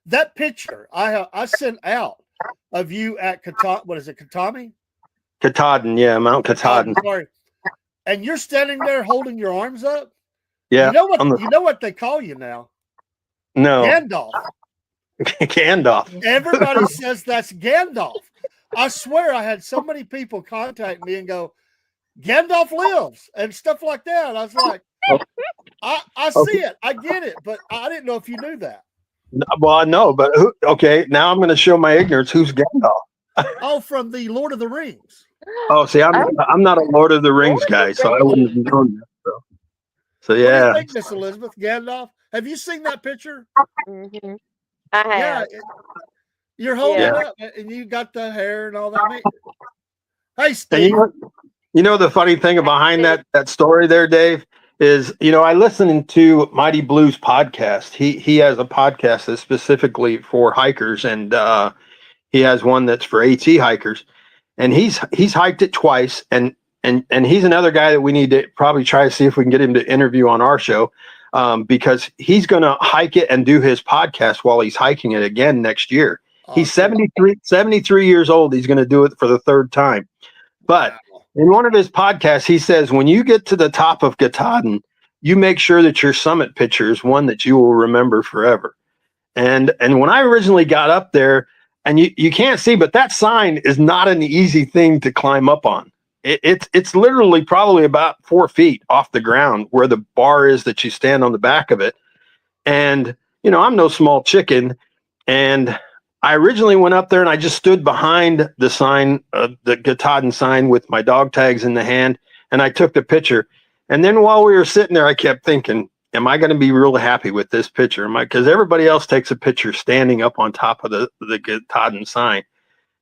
That picture I sent out of you at what is it, Katami? Katahdin, yeah, Mount Katahdin. Sorry. And you're standing there holding your arms up. Yeah. You know what they call you now? No. Gandalf. Gandalf. Everybody says that's Gandalf. I swear I had so many people contact me and go, Gandalf lives and stuff like that. And I was like, I see it. I get it. But I didn't know if you knew that. Well, I know, but okay, now I'm going to show my ignorance. Who's Gandalf? Oh, from the Lord of the Rings. Oh, see, I'm not a Lord of the Rings guy, so I wouldn't have known that. So yeah. What do you think, Miss Elizabeth? Gandalf? Have you seen that picture? Mm-hmm. I have. Yeah. You're holding it up and you got the hair and all that. Hey, Steve. You know the funny thing behind that story there, Dave, is, you know, I listened to Mighty Blues podcast. He has a podcast that's specifically for hikers, and he has one that's for AT hikers. And he's hiked it twice, and he's another guy that we need to probably try to see if we can get him to interview on our show, because he's going to hike it and do his podcast while he's hiking it again next year. Awesome. He's 73 years old. He's going to do it for the third time. But in one of his podcasts, he says, when you get to the top of Katahdin, you make sure that your summit picture is one that you will remember forever. And when I originally got up there, and you can't see, but that sign is not an easy thing to climb up on. It's literally probably about 4 feet off the ground where the bar is that you stand on the back of it. And, you know, I'm no small chicken. And I originally went up there and I just stood behind the sign, the Katahdin sign, with my dog tags in the hand, and I took the picture. And then while we were sitting there, I kept thinking, am I going to be real happy with this picture? Because everybody else takes a picture standing up on top of the Katahdin sign.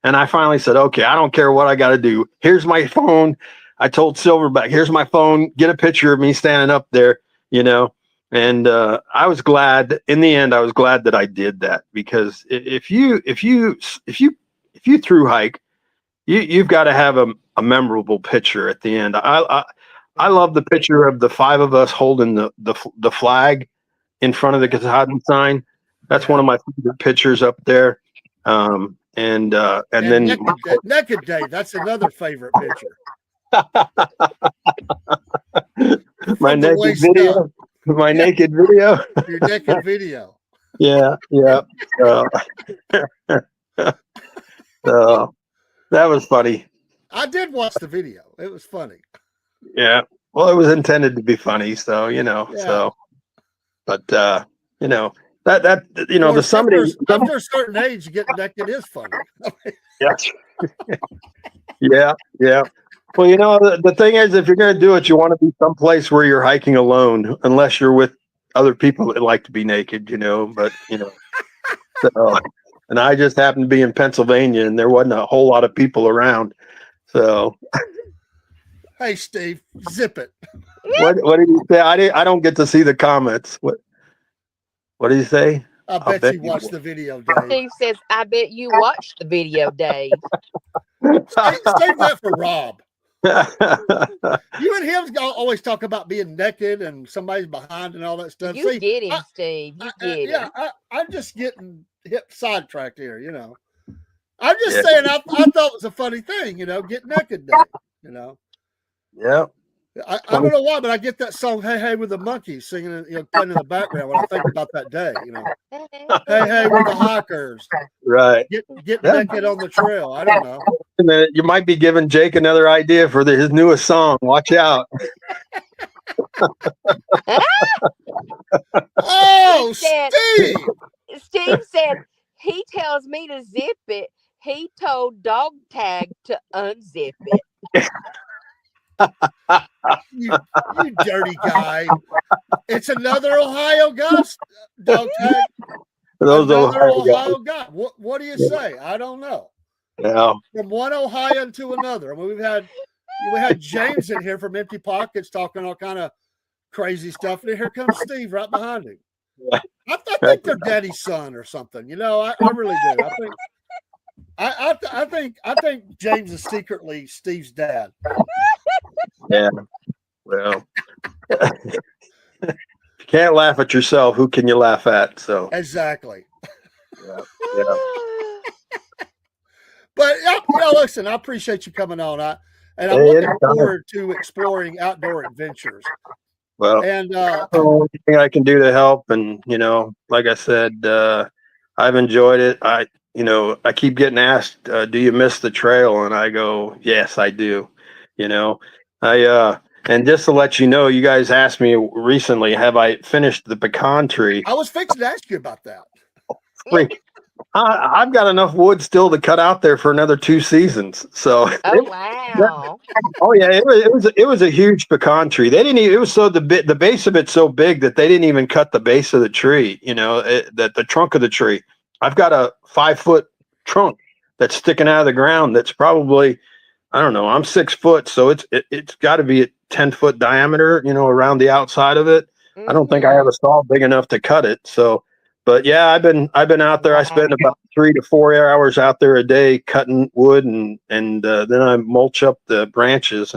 And I finally said, okay, I don't care what I got to do. Here's my phone. I told Silverback, here's my phone. Get a picture of me standing up there, you know. And I was glad. In the end, I was glad that I did that, because if you through hike, you've got to have a memorable picture at the end. I love the picture of the 5 of us holding the flag in front of the Katahdin sign. That's one of my favorite pictures up there. And then Naked Day. That's another favorite picture. My naked video. My naked video. Your naked video. Yeah. So that was funny. I did watch the video. It was funny. Yeah. Well, it was intended to be funny, so Yeah. but that the course, summit. after a certain age, you get naked is funny. Yeah. Yeah. Well, the thing is, if you're going to do it, you want to be someplace where you're hiking alone, unless you're with other people that like to be naked, but, so, and I just happened to be in Pennsylvania and there wasn't a whole lot of people around. So, hey, Steve, zip it. what did he say? I don't get to see the comments. What did he say? I bet you watched the video, Dave. Steve says, I bet you watched the video, Dave. Save that for Rob. You and him always talk about being naked and somebody's behind and all that stuff. You get him, Steve. You get him. I'm just getting sidetracked here, I'm just saying I thought it was a funny thing, get naked, Dave, Yeah. I don't know why, but I get that song "Hey Hey" with the monkeys singing, playing in the background when I think about that day. Hey Hey with the hikers, Right. Get naked on the trail. I don't know. A minute, you might be giving Jake another idea for his newest song. Watch out! Oh, Steve! Steve said he tells me to zip it. He told Dog Tag to unzip it. You dirty guy. It's another Ohio guy, Dog Tag. Another Ohio guy. What do you say? I don't know. Yeah. From one Ohio to another. I mean, we had James in here from Empty Pockets talking all kind of crazy stuff. And here comes Steve right behind him. I think they're daddy's son or something. I really do. I think James is secretly Steve's dad. Yeah. Well, if you can't laugh at yourself, who can you laugh at? So exactly. Yeah. But listen, I appreciate you coming on. I'm looking forward to exploring outdoor adventures. Well, and anything I can do to help, and like I said, I've enjoyed it. I keep getting asked, "Do you miss the trail?" And I go, "Yes, I do." And just to let you know, you guys asked me recently, have I finished the pecan tree? I was fixing to ask you about that. I've got enough wood still to cut out there for another 2 seasons. So, wow. Oh yeah, it was a huge pecan tree. They didn't even, it was so the base of it's so big that they didn't even cut the base of the tree. That the trunk of the tree. I've got a 5-foot trunk that's sticking out of the ground. That's probably, I don't know. I'm 6 foot, so it's got to be a 10-foot diameter. Around the outside of it. Mm-hmm. I don't think I have a saw big enough to cut it. So, but yeah, I've been out there. I spend about 3 to 4 hours out there a day cutting wood, and then I mulch up the branches.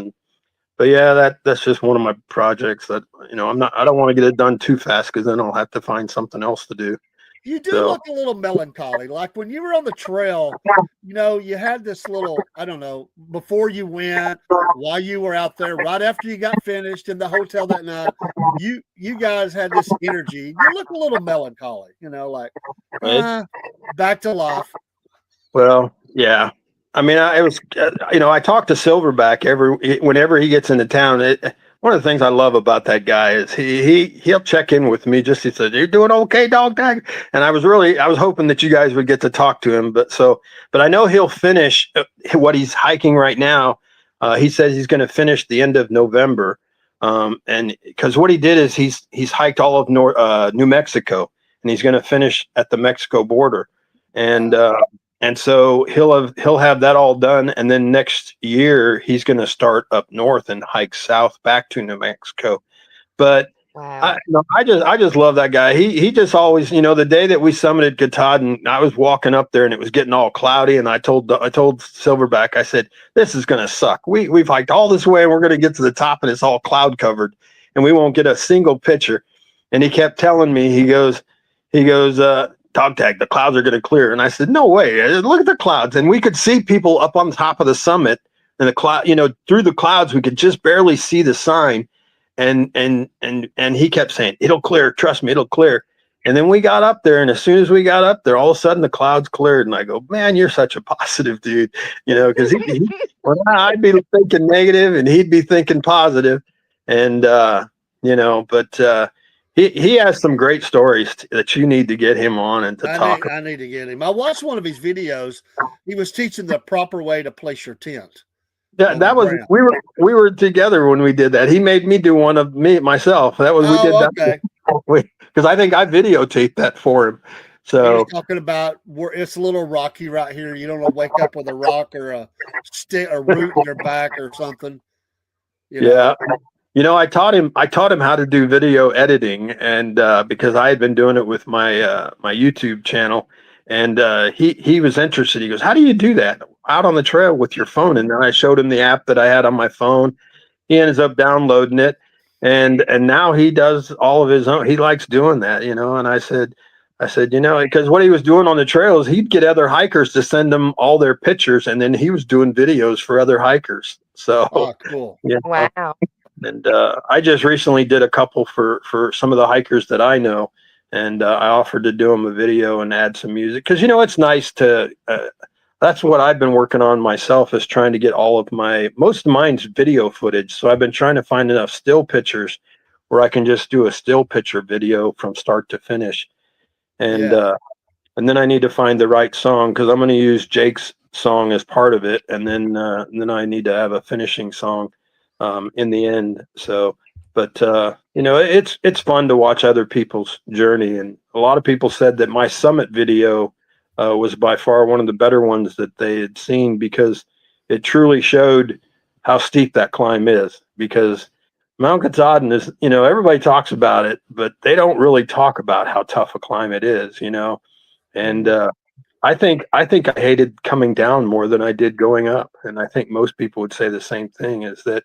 But yeah, that's just one of my projects that I don't want to get it done too fast because then I'll have to find something else to do. You do look a little melancholy. Like when you were on the trail, you had this little, I don't know, before you went, while you were out there, right after you got finished in the hotel that night, you guys had this energy. You look a little melancholy, like back to life. Well, yeah. I mean, I talk to Silverback whenever he gets into town. One of the things I love about that guy is he'll check in with me. He said, "You're doing okay, Dog Tag?" And I was hoping that you guys would get to talk to him. But I know he'll finish what he's hiking right now. He says he's going to finish the end of November. And because what he did is he's hiked all of New Mexico, and he's going to finish at the Mexico border. And so he'll have that all done, and then next year he's going to start up north and hike south back to New Mexico. But wow. I just love that guy. He just always, the day that we summited Katahdin, I was walking up there and it was getting all cloudy, and I told Silverback, I said, "This is going to suck. We've hiked all this way and we're going to get to the top and it's all cloud covered and we won't get a single picture." And he kept telling me, he goes, "Dog Tag, the clouds are going to clear." And I said, "No way. Look at the clouds." And we could see people up on the top of the summit, and the cloud, through the clouds, we could just barely see the sign. And he kept saying, "It'll clear. Trust me, it'll clear." And then we got up there, and as soon as we got up there, all of a sudden the clouds cleared, and I go, "Man, you're such a positive dude," because well, I'd be thinking negative, and he'd be thinking positive, and but he has some great stories that you need to get him on and to talk. I need to get him. I watched one of his videos. He was teaching the proper way to place your tent. That was we were together when we did that. He made me do one of myself. That was we did that because I think I videotaped that for him. So he was talking about where it's a little rocky right here. You don't want to wake up with a rock or a stick or root in your back or something. Yeah. I taught him how to do video editing, and because I had been doing it with my my YouTube channel, and he was interested. He goes, "How do you do that out on the trail with your phone?" And then I showed him the app that I had on my phone. He ends up downloading it, and now he does all of his own. He likes doing that, And I said, because what he was doing on the trails, he'd get other hikers to send him all their pictures, and then he was doing videos for other hikers. So, cool. Wow. And I just recently did a couple for some of the hikers that I know, and I offered to do them a video and add some music because it's nice to. That's what I've been working on myself, is trying to get most of mine's video footage. So I've been trying to find enough still pictures where I can just do a still picture video from start to finish, and then I need to find the right song because I'm going to use Jake's song as part of it, and then I need to have a finishing song. In the end. So, but it's fun to watch other people's journey. And a lot of people said that my summit video was by far one of the better ones that they had seen, because it truly showed how steep that climb is. Because Mount Katahdin is, everybody talks about it, but they don't really talk about how tough a climb it is, and I think I hated coming down more than I did going up. And I think most people would say the same thing, is that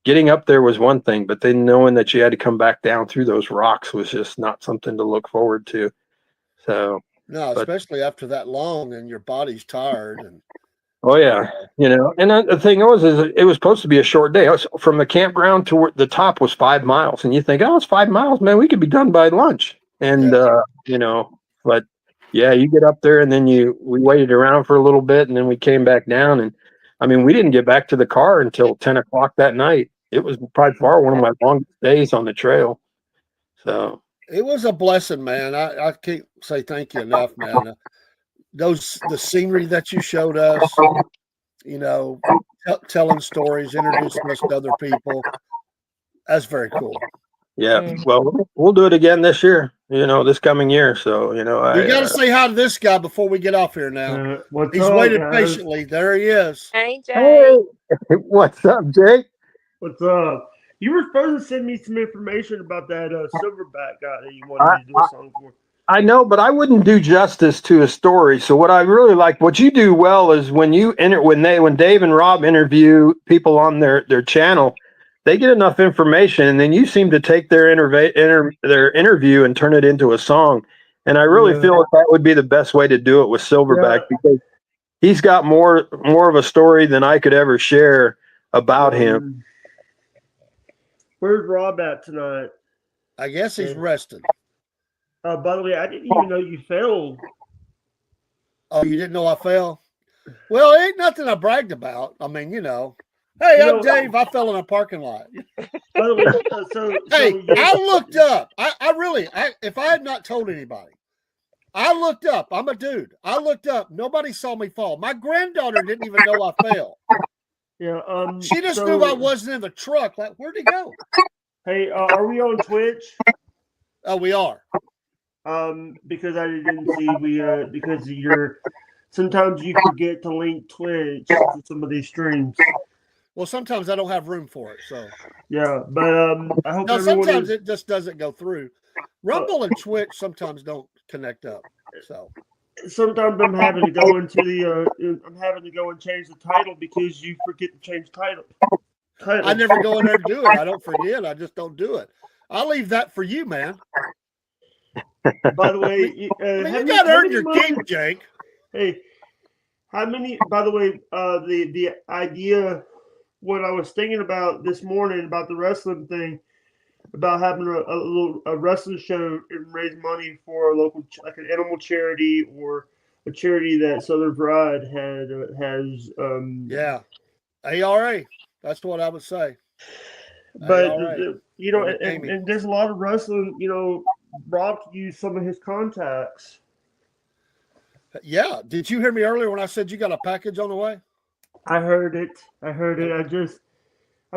getting up there was one thing, but then knowing that you had to come back down through those rocks was just not something to look forward to. So no, especially after that long and your body's tired. And oh yeah, and the thing is it was supposed to be a short day. From the campground to the top was 5 miles, and you think, oh, it's 5 miles, man, we could be done by lunch. And but yeah, you get up there, and then we waited around for a little bit, and then we came back down, and I mean, we didn't get back to the car until 10 o'clock that night. It was by far one of my longest days on the trail. So it was a blessing, man. I can't say thank you enough, man. The scenery that you showed us, telling stories, introducing us to other people. That's very cool. Yeah. Well, we'll do it again this year, this coming year. So, you got to say hi to this guy before we get off here now. He's waited patiently. There he is. Hey, Jay. Hey, what's up, Jake? What's up? You were supposed to send me some information about that silverback guy that you wanted to do a song for. I know, but I wouldn't do justice to a story. So what I really like, what you do well, is when Dave and Rob interview people on their channel, they get enough information, and then you seem to take their interview and turn it into a song. And I really feel that would be the best way to do it with Silverback, because he's got more of a story than I could ever share about him. Where's Rob at tonight? I guess he's resting. By the way, I didn't even know you failed. Oh, you didn't know I fell? Well, it ain't nothing I bragged about. I mean, Hey, I'm Dave. I fell in a parking lot. By the way, hey, I looked up. I really, if I had not told anybody, I looked up. I'm a dude. I looked up. Nobody saw me fall. My granddaughter didn't even know I fell. Yeah. She just knew I wasn't in the truck. Like, where'd he go? Hey, are we on Twitch? Oh, we are. Because I didn't see because sometimes you forget to link Twitch to some of these streams. Well, sometimes I don't have room for it, so yeah. But I hope sometimes it just doesn't go through. Rumble and Twitch sometimes don't connect up. So sometimes I'm having to go into and change the title because you forget to change title. I never go in there to do it. I don't forget. I just don't do it. I'll leave that for you, man. By the way, you got to earn your keep, Jake. Hey, how many? By the way, the idea, what I was thinking about this morning about the wrestling thing, about having a wrestling show and raise money for a local, like an animal charity or a charity that Southern Pride has. Yeah, ARA. That's what I would say. But ARA. and there's a lot of wrestling. Rob used some of his contacts. Yeah. Did you hear me earlier when I said you got a package on the way? I heard it. I've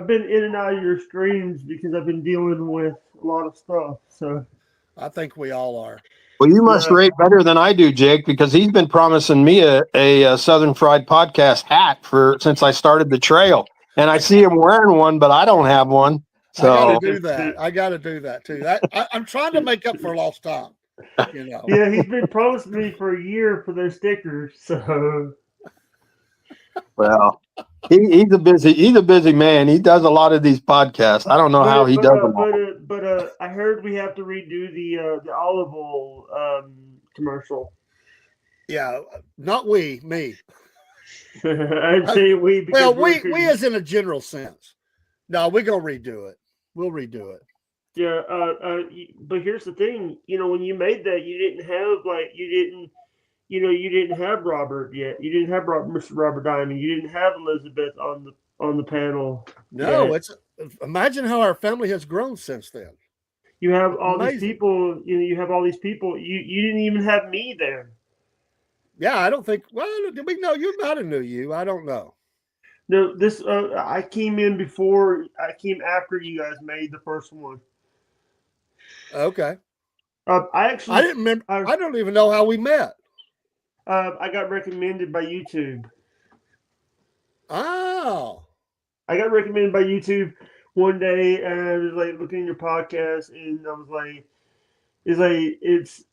been in and out of your streams because I've been dealing with a lot of stuff. So I think we all are. Well, you must rate better than I do, Jake, because he's been promising me a Southern Fried Podcast hat since I started the trail. And I see him wearing one, but I don't have one. So I got to do that. I got to do that too. I'm trying to make up for lost time. Yeah, he's been promising me for a year for those stickers. So, well, he's a busy man. He does a lot of these podcasts. I don't know how he does them all. But I heard we have to redo the olive oil commercial. Yeah, not me. I'd say we. Well, we as in a general sense. No, we're gonna redo it. We'll redo it. Yeah, but here's the thing. When you made that, you didn't have Robert yet. You didn't have Mr. Robert Diamond. You didn't have Elizabeth on the panel. No, imagine how our family has grown since then. You have all these people. You have all these people. You didn't even have me there. Yeah, I don't think. Well, did we know you? I didn't know you. I don't know. No, I came in before. I came after you guys made the first one. Okay. I didn't remember. I don't even know how we met. I got recommended by YouTube. Oh. I got recommended by YouTube one day, and I was like looking at your podcast, and I was like, it's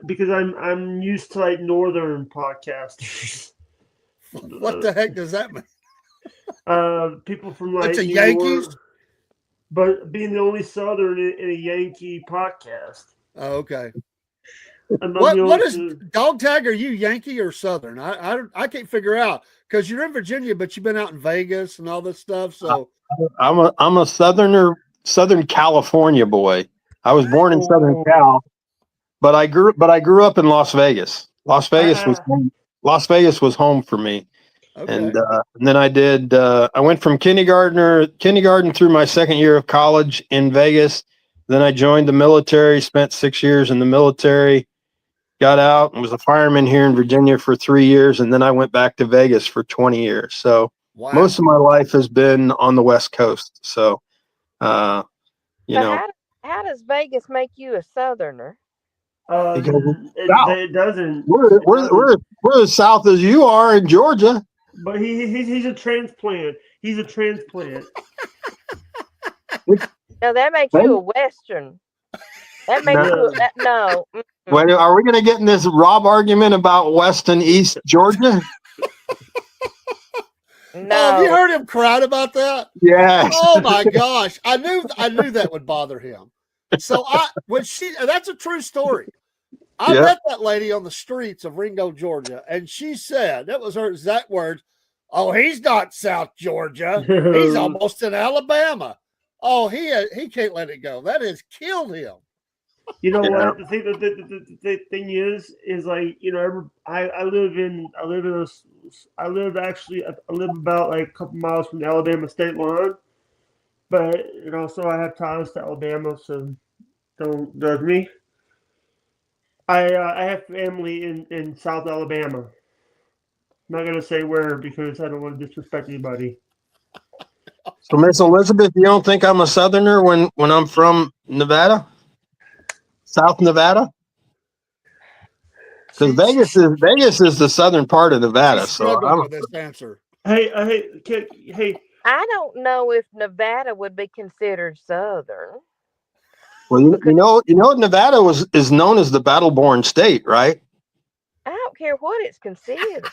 because I'm used to like northern podcasters. What the heck does that mean? People from like New Yankees, but being the only Southern in a Yankee podcast. Oh, okay. What is dog tag? Are you Yankee or Southern? I can't figure out because you're in Virginia, but you've been out in Vegas and all this stuff. So I'm a Southern California boy. I was born in Southern Cal, but I grew up in Las Vegas. Las Vegas was home for me. Okay. And then I went from kindergarten through my second year of college in Vegas. Then I joined the military, spent 6 years in the military, got out and was a fireman here in Virginia for 3 years. And then I went back to Vegas for 20 years. So most of my life has been on the West Coast. So, How does Vegas make you a Southerner? It doesn't. We're as south as you are in Georgia. But he's a transplant. He's a transplant. No, that makes you a Western. That makes you no. Wait, are we going to get in this Rob argument about West and East Georgia? No. Oh, have you heard him cry about that? Yeah. Oh my gosh, I knew that would bother him. So that's a true story. I met that lady on the streets of Ringo, Georgia, and she said, that was her exact words, "Oh, he's not South Georgia. He's almost in Alabama. Oh, he can't let it go. That has killed him." You know what? The thing is like, I live about like a couple miles from the Alabama state line, but so I have ties to Alabama, so don't judge me. I have family in South Alabama. I'm not gonna say where because I don't want to disrespect anybody. So, Miss Elizabeth, you don't think I'm a Southerner when I'm from Nevada, South Nevada? Because Vegas is the southern part of Nevada. So I'm with this answer. Hey. I don't know if Nevada would be considered Southern. Well, you know, Nevada is known as the battle-born state, right? I don't care what it's considered.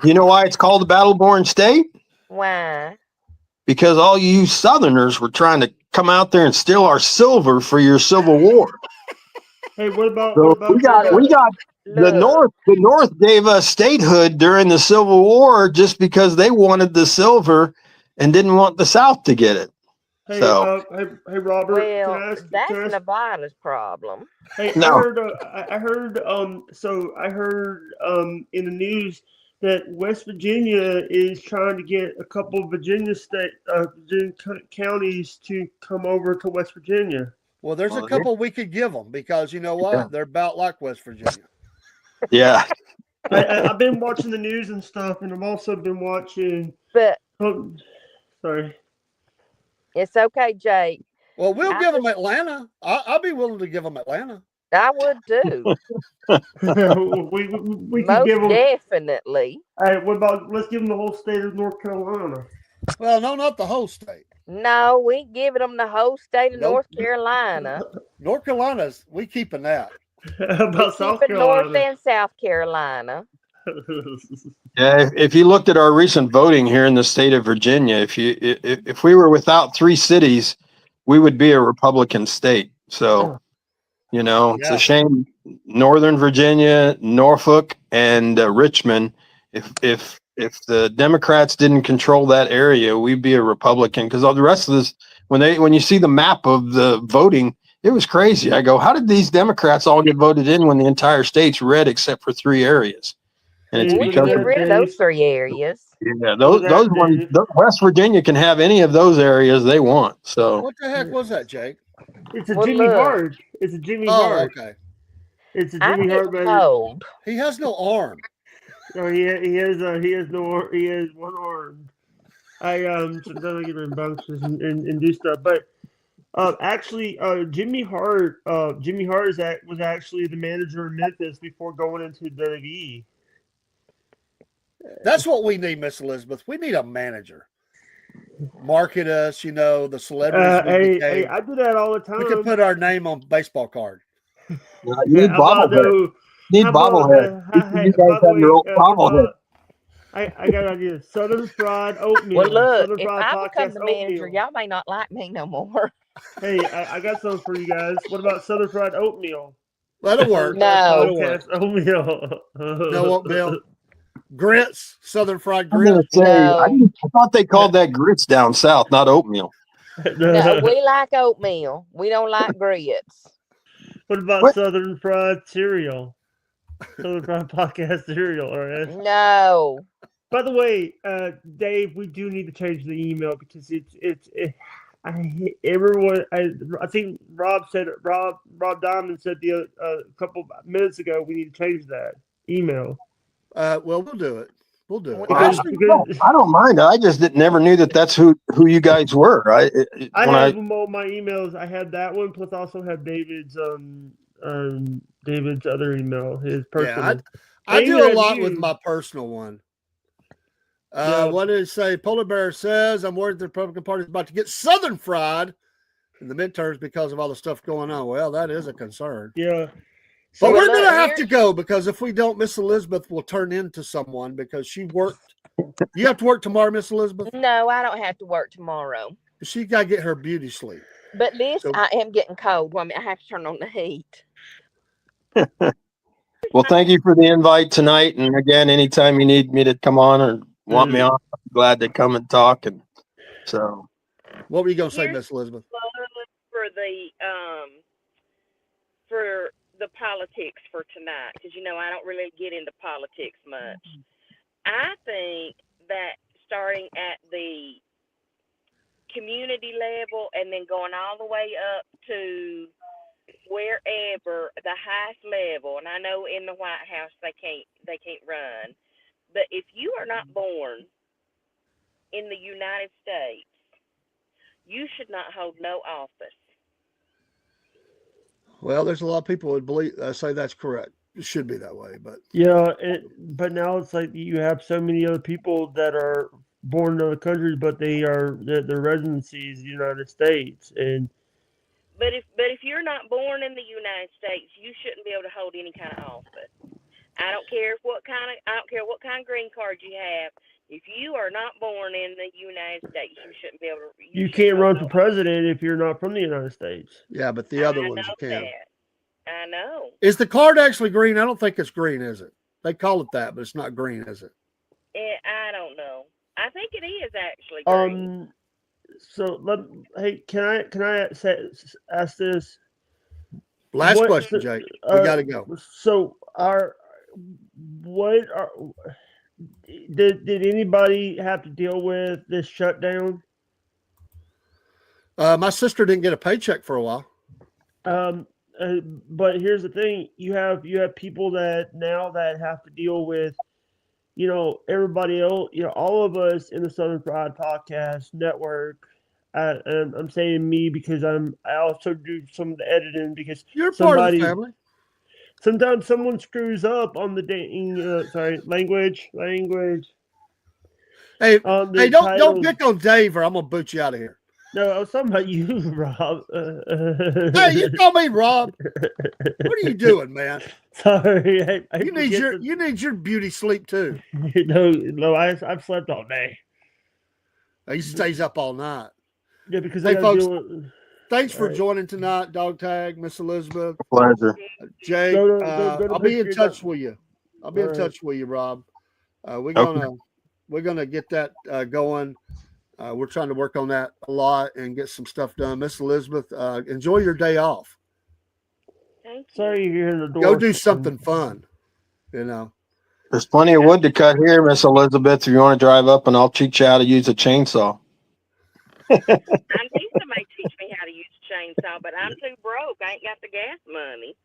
You know why it's called the battle-born state? Why? Because all you Southerners were trying to come out there and steal our silver for your Civil War. Hey, what about we got the North. The North gave us statehood during the Civil War just because they wanted the silver and didn't want the South to get it. Hey, So hey, Robert. Well, Can I ask? that's Can I ask? Nevada's problem. Hey, no, I heard. So I heard in the news that West Virginia is trying to get a couple of Virginia counties to come over to West Virginia. Well, there's a Well, couple we could give them because you know what? Yeah. They're about like West Virginia. yeah, I've been watching the news and stuff, and I've also been watching. But Sorry. it's okay, Jake. Well, we'll I give them just- Atlanta. I'll be willing to give them Atlanta. I would too. we can Most give them. definitely. Hey, what about? Let's give them the whole state of North Carolina. Well, no, not the whole state. No, we ain't giving them the whole state of Nope. North Carolina. North Carolina's we keeping that. How about We South keeping North Carolina? and South Carolina. yeah. If you looked at our recent voting here in the state of Virginia, if we were without 3 cities, we would be a Republican state. So, you know, it's Yeah. a shame. Northern Virginia, Norfolk, and Richmond. If the Democrats didn't control that area, we'd be a Republican. Because all the rest of this, when you see the map of the voting, it was crazy. I go, how did these Democrats all get voted in when the entire state's red except for 3 areas? And it's Yeah, We because can of- get rid of those 3 areas. yeah, those ones. West Virginia can have any of those areas they want. So What the heck was that, Jake? It's a Well, Jimmy look. Hart. It's a Jimmy Oh, Hart. okay. It's a I'm Jimmy Hart. getting Baby. cold. He has no arm. Oh, he has one arm. Sometimes I get rambunctious and do stuff, but actually, Jimmy Hart was actually the manager in Memphis before going into WWE. That's what we need, Miss Elizabeth. We need a manager. Market us, you know, the celebrities. we Hey, became. I do that all the time. We can put our name on baseball card. you need How about bobblehead. though? Need how about, bobblehead. You by guys the have your way, own how bobblehead. about- I got an idea. Southern fried oatmeal. Well, look, Southern if fried I become podcast the manager, oatmeal. y'all may not like me no more. Hey, I got something for you guys. What about Southern fried oatmeal? That'll work. No. That'll work. Podcast oatmeal. Know what, Bill? Grits, Southern fried I'm gonna grits. say, No. I thought they called that grits down south, not oatmeal. No, we like oatmeal. We don't like grits. What about What? Southern fried cereal? Southern fried podcast cereal, all right? No. By the way, Dave, we do need to change the email because I think Rob Diamond said a couple minutes ago we need to change that email. Well, we'll do it. We'll do it. Because- I don't mind. I just never knew that's who you guys were. I have all my emails. I had that one, plus I also have David's other email, his personal. Yeah, I They do a had lot you. with my personal one. Yeah. What did it say? Polar Bear says, I'm worried the Republican Party is about to get Southern fried in the midterms because of all the stuff going on. Well, that is a concern. Yeah. But So- we're look, going to have here- to go because if we don't, Miss Elizabeth will turn into someone because she worked. You have to work tomorrow, Miss Elizabeth? No, I don't have to work tomorrow. She got to get her beauty sleep. But listen, So- I am getting cold. Well, I have to turn on the heat. Well, thank you for the invite tonight. And again, anytime you need me to come on or want me on, I'm glad to come and talk. And so, What were you going to say, Here's- Miss Elizabeth? for the politics for tonight, because I don't really get into politics much. I think that starting at the community level and then going all the way up to wherever the highest level, and I know in the White House they can't run, but if you are not born in the United States, you should not hold no office. Well, there's a lot of people who would believe say that's correct. It should be that way, but Yeah, but now it's like you have so many other people that are born in other countries, but their residency is the United States, and But if you're not born in the United States, you shouldn't be able to hold any kind of office. I don't care what kind of green card you have. If you are not born in the United States, you shouldn't be able to. you shouldn't can't run hold for no president if you're not from the United States. yeah, but the other I ones know you can. that. I know. Is the card actually green? I don't think it's green, is it? They call it that, but it's not green, is it? I don't know. I think it is actually green. Hey, can I ask this? Last What- question, Jake. We got to go. So did anybody have to deal with this shutdown? My sister didn't get a paycheck for a while. But here's the thing: you have people that now that have to deal with, everybody else, all of us in the Southern Fried Podcast Network. And I'm saying me because I also do some of the editing because You're part of the somebody- family. sometimes someone screws up on the language. Hey, On the hey, don't title. pick on Dave, or I'm gonna boot you out of here. No, I was talking about you, Rob. Hey, you call me Rob. What are you doing, man? Sorry, I You need your beauty sleep too. No, I've slept all day. He stays up all night. Yeah, because Hey, I gotta folks, do it. Thanks for Right. joining tonight, Dog Tag, Miss Elizabeth, Pleasure. Jake. Go to I'll be in Patreon. touch with you. I'll be in All right. touch with you, Rob. We're Okay. gonna get that going. We're trying to work on that a lot and get some stuff done. Miss Elizabeth, enjoy your day off. Thank you. Sorry you're in the door. Go do something fun. There's plenty of wood to cut here, Miss Elizabeth. If you want to drive up, and I'll teach you how to use a chainsaw. I need somebody to teach me how to use a chainsaw, but I'm too broke. I ain't got the gas money.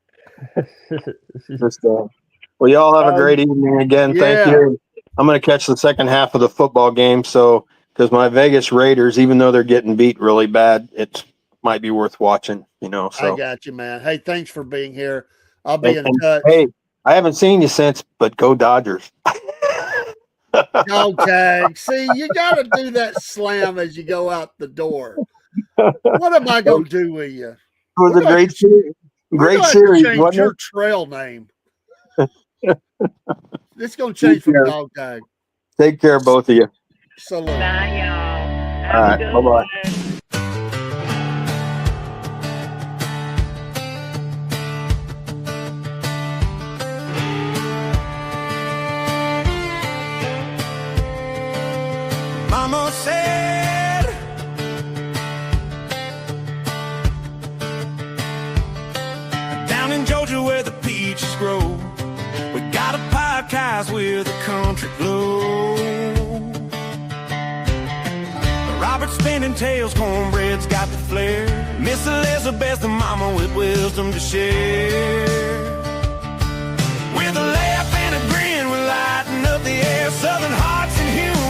Just, well, y'all have a great evening again. Thank Yeah. you. I'm going to catch the second half of the football game. So, because my Vegas Raiders, even though they're getting beat really bad, it might be worth watching, I So, got you, man. Hey, thanks for being here. I'll be in And- touch. hey, I haven't seen you since, but go Dodgers. Dog Tag. See, you got to do that slam as you go out the door. What am I going to do with you? It was We're a gonna- great series. We're Great gonna have to series, change wasn't your it? trail name. It's going to change from Yeah. Dog Tag. Take care, both of you. Salute. Bye, y'all. Have All a right, good bye-bye. one. Mama said, down in Georgia where the peaches grow, we got a podcast with a country glow. Robert spinning tails, cornbread's got the flair. Miss Elizabeth, the mama with wisdom to share. With a laugh and a grin, we lighten up the air. Southern